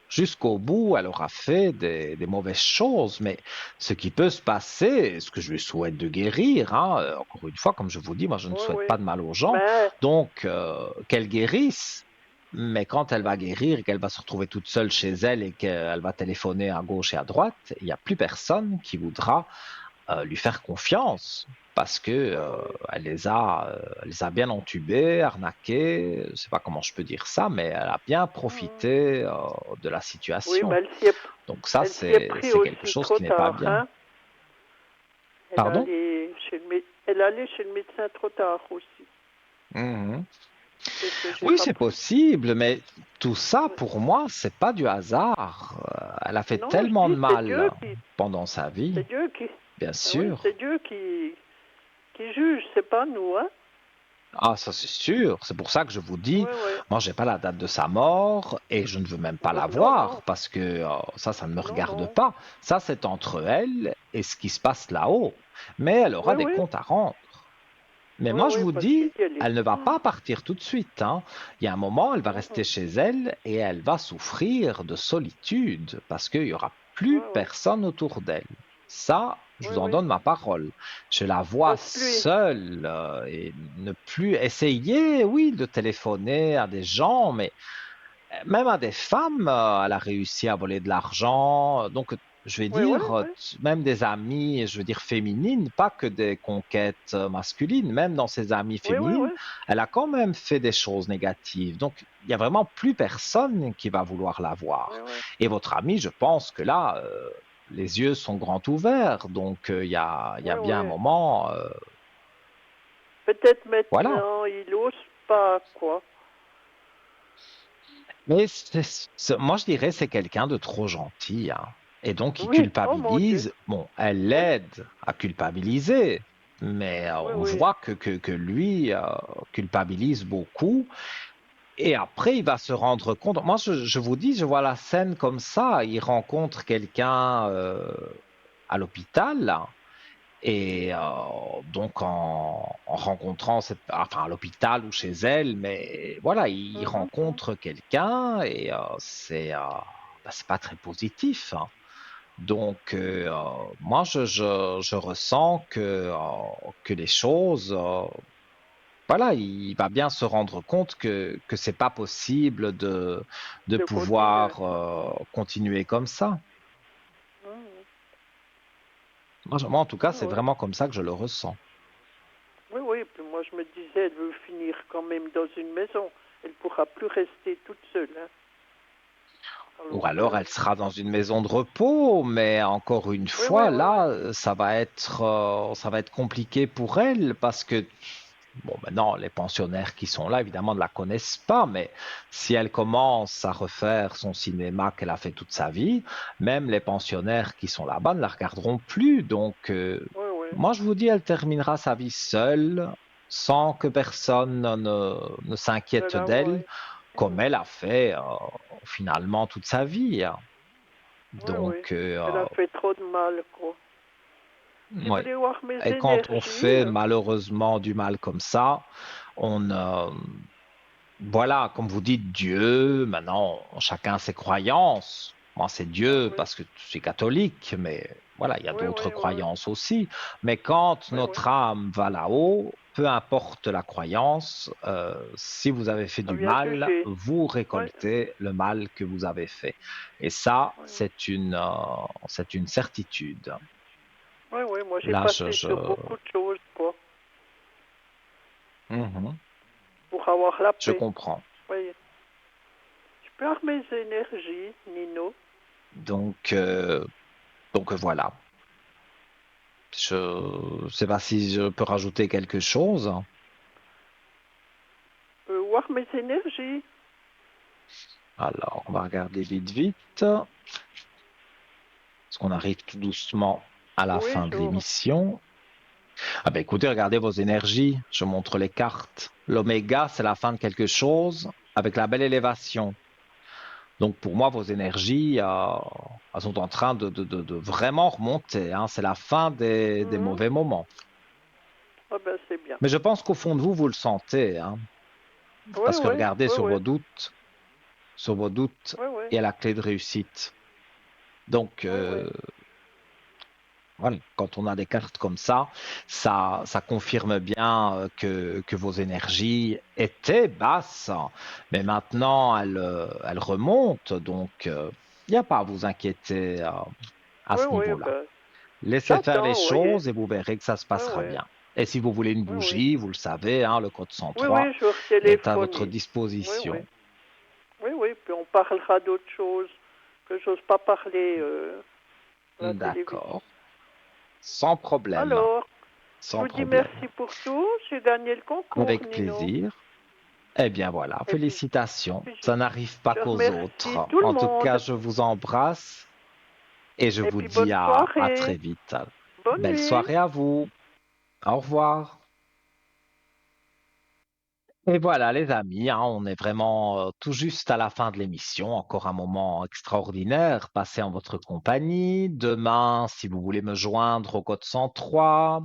jusqu'au bout, elle aura fait des mauvaises choses, mais ce qui peut se passer, ce que je lui souhaite de guérir, hein, encore une fois, comme je vous dis, moi je ne Oui, souhaite oui. pas de mal aux gens, Mais, donc qu'elle guérisse, mais quand elle va guérir et qu'elle va se retrouver toute seule chez elle et qu'elle va téléphoner à gauche et à droite, il n'y a plus personne qui voudra lui faire confiance parce que oui, oui. elle les a bien entubés, arnaqués, je sais pas comment je peux dire ça, mais elle a bien Mhm. profité de la Oui, mais situation. Donc ça, elle s'y est pris c'est quelque aussi chose trop qui n'est pas tard, bien. hein. Pardon? Elle allait chez le médecin trop tard aussi. Mhm. C'est ce que j'ai Oui, c'est appris. possible, mais tout ça, Oui. pour moi, c'est pas du hasard. Elle a fait Non, tellement je de dis, mal pendant sa vie, C'est Dieu qui, bien ah oui, sûr. c'est Dieu qui juge, c'est pas nous, hein. Ah, ça c'est sûr. C'est pour ça que je vous dis, Oui, oui. moi j'ai pas la date de sa mort et je ne veux même pas la Non, non, voir parce que ça ne me non, regarde non. pas. Ça c'est entre elle et ce qui se passe là-haut. Mais elle Oui, aura des oui, comptes à rendre. Mais oui, moi je oui, vous parce que j'ai dis, dit, elle est. elle ne va pas partir tout de suite, hein. Il y a un moment, elle va rester Mhm. chez elle et elle va souffrir de solitude parce qu'il y aura Oui, plus oui, personne autour d'elle. Ça, je oui, vous en oui. donne ma parole. Je la vois Parce que lui, seule et ne plus essayer, oui, de téléphoner à des gens, mais même à des femmes, elle a réussi à voler de l'argent. Donc, je vais Oui, oui, dire, oui. même des amies, je veux dire féminines, pas que des conquêtes masculines, même dans ses amies Oui, oui, féminines, oui. elle a quand même fait des choses négatives. Donc, il y a vraiment plus personne qui va vouloir la Oui, voir. oui. Et votre amie, je pense que là, les yeux sont grands ouverts. Donc, il y Oui, a bien un oui. moment, Peut-être voilà. maintenant, il n'ose pas, quoi. Mais moi, je dirais c'est quelqu'un de trop gentil, hein. Et donc, il Oui, oh mon Dieu. culpabilise. Bon, elle Oui, l'aide à culpabiliser, mais oui, on oui. voit que lui culpabilise beaucoup. Et après, il va se rendre compte. Moi, je vous dis, je vois la scène comme ça. Il rencontre quelqu'un à l'hôpital. Et donc en rencontrant enfin à l'hôpital ou chez elle, mais voilà, il Mhm, mhm. rencontre quelqu'un et c'est pas très positif, hein. Donc moi je ressens que les choses, voilà, il va bien se rendre compte que c'est pas possible de De continuer. pouvoir continuer comme ça. Mhm. Moi, en tout cas, Oui, c'est oui. vraiment comme ça que je le ressens. Oui, oui. Puis moi, je me disais, elle veut finir quand même dans une maison. Elle ne pourra plus rester toute seule, hein. Ou Alors, alors elle sera dans une maison de repos, mais encore une oui, oui, fois, oui, oui. là, ça va être compliqué pour elle parce que, bon, maintenant, les pensionnaires qui sont là, évidemment, ne la connaissent pas, mais si elle commence à refaire son cinéma qu'elle a fait toute sa vie, même les pensionnaires qui sont là-bas ne la regarderont plus. Donc, Oui, oui. moi, je vous dis, elle terminera sa vie seule, sans que personne ne Ne s'inquiète la d'elle, voit. comme Mhm. elle a fait finalement toute sa vie, hein. Oui, oui. Donc, Elle a fait trop de mal, quoi. Si vous ouais. voulez voir mes Et quand on énergies, fait malheureusement du mal comme ça, on, voilà, comme vous dites, Dieu, maintenant, chacun ses croyances. Moi, c'est Dieu oui, parce que je suis catholique, mais voilà, il y a oui, d'autres oui, oui, croyances aussi. Mais quand oui, oui. notre âme va là-haut, peu importe la croyance, si vous avez fait Ça du vient mal, juger. vous Oui, récoltez le mal que vous avez fait. Et ça, oui, c'est une certitude. oui, oui. Moi, j'ai Là, passé sur beaucoup de choses, quoi, Mhm. pour avoir la Je paix. comprends. Oui. Je perds mes énergies, Nino. Donc, voilà. Je ne sais pas si je peux rajouter quelque chose. Voir mes énergies. Alors, on va regarder vite, vite, parce qu'on arrive tout doucement à la Oui, fin de je vois. l'émission. Ah ben écoutez, regardez vos énergies. Je montre les cartes. L'oméga, c'est la fin de quelque chose avec la belle élévation. Donc pour moi, vos énergies, elles sont en train de vraiment remonter, hein. C'est la fin des Mhm. mauvais moments. Ah ben, c'est bien. Mais je pense qu'au fond de vous, vous le sentez, hein. Oui, Parce que oui, regardez oui, oui, sur vos doutes, oui, oui, il y a la clé de réussite. Donc, oui, oui, voilà, quand on a des cartes comme ça confirme bien que vos énergies étaient basses, mais maintenant elles remontent. Donc, il n'y a pas à vous inquiéter à oui, ce oui, niveau-là. ben, Laissez faire les j'attends, vous voyez. choses et vous verrez que ça se Oui, passera oui, bien. Et si vous voulez une oui, oui. bougie, vous le savez, hein, le code Oui, 103 oui, je vais est à votre retéléphoner. Oui, oui. disposition. Oui, oui, puis on parlera d'autres choses que j'ose pas parler à la télévision. D'accord. Sans problème. Alors, je Sans vous dis problème. merci pour tout. J'ai gagné le concours, Avec Nino. plaisir. Eh bien voilà, Et puis, félicitations. puis Ça n'arrive pas je qu'aux remercie autres. tout le En tout cas, monde. je vous embrasse et je Et vous puis, dis bonne à soirée. très vite. Bonne Belle nuit. soirée à vous. Au revoir. Et voilà, les amis, hein, on est vraiment tout juste à la fin de l'émission. Encore un moment extraordinaire passé en votre compagnie. Demain, si vous voulez me joindre au code 103,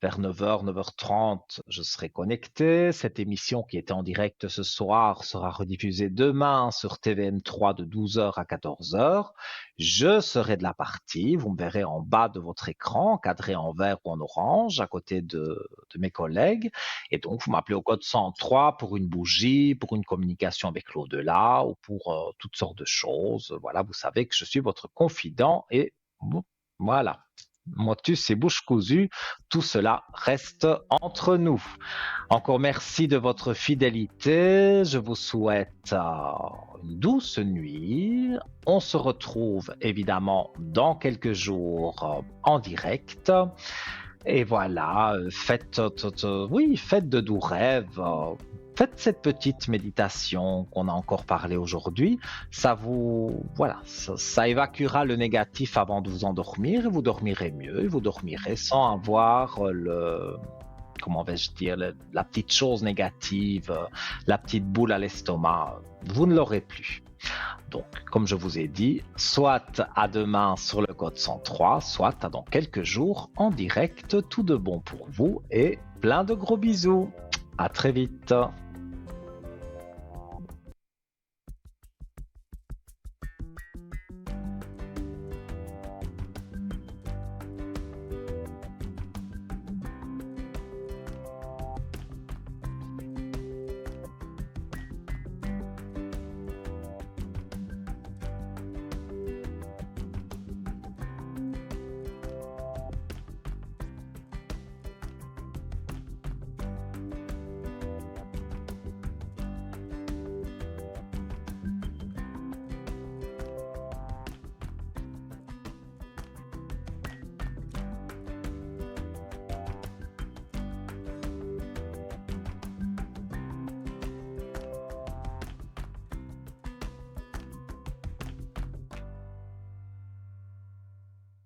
Vers 9h, 9h30, je serai connecté. Cette émission qui était en direct ce soir sera rediffusée demain sur TVM3 de 12h à 14h. Je serai de la partie. Vous me verrez en bas de votre écran, cadré en vert ou en orange, à côté de mes collègues. Et donc, vous m'appelez au code 103 pour une bougie, pour une communication avec l'au-delà ou pour toutes sortes de choses. Voilà, vous savez que je suis votre confident et voilà. Motus et bouche cousue, tout cela reste entre nous. Encore merci de votre fidélité. Je vous souhaite une douce nuit. On se retrouve évidemment dans quelques jours en direct. Et voilà, faites de doux rêves. Faites cette petite méditation qu'on a encore parlé aujourd'hui. Ça évacuera le négatif avant de vous endormir et vous dormirez mieux. Et vous dormirez sans avoir comment vais-je dire, la petite chose négative, la petite boule à l'estomac. Vous ne l'aurez plus. Donc, comme je vous ai dit, soit à demain sur le code 103, soit à dans quelques jours en direct. Tout de bon pour vous et plein de gros bisous. À très vite.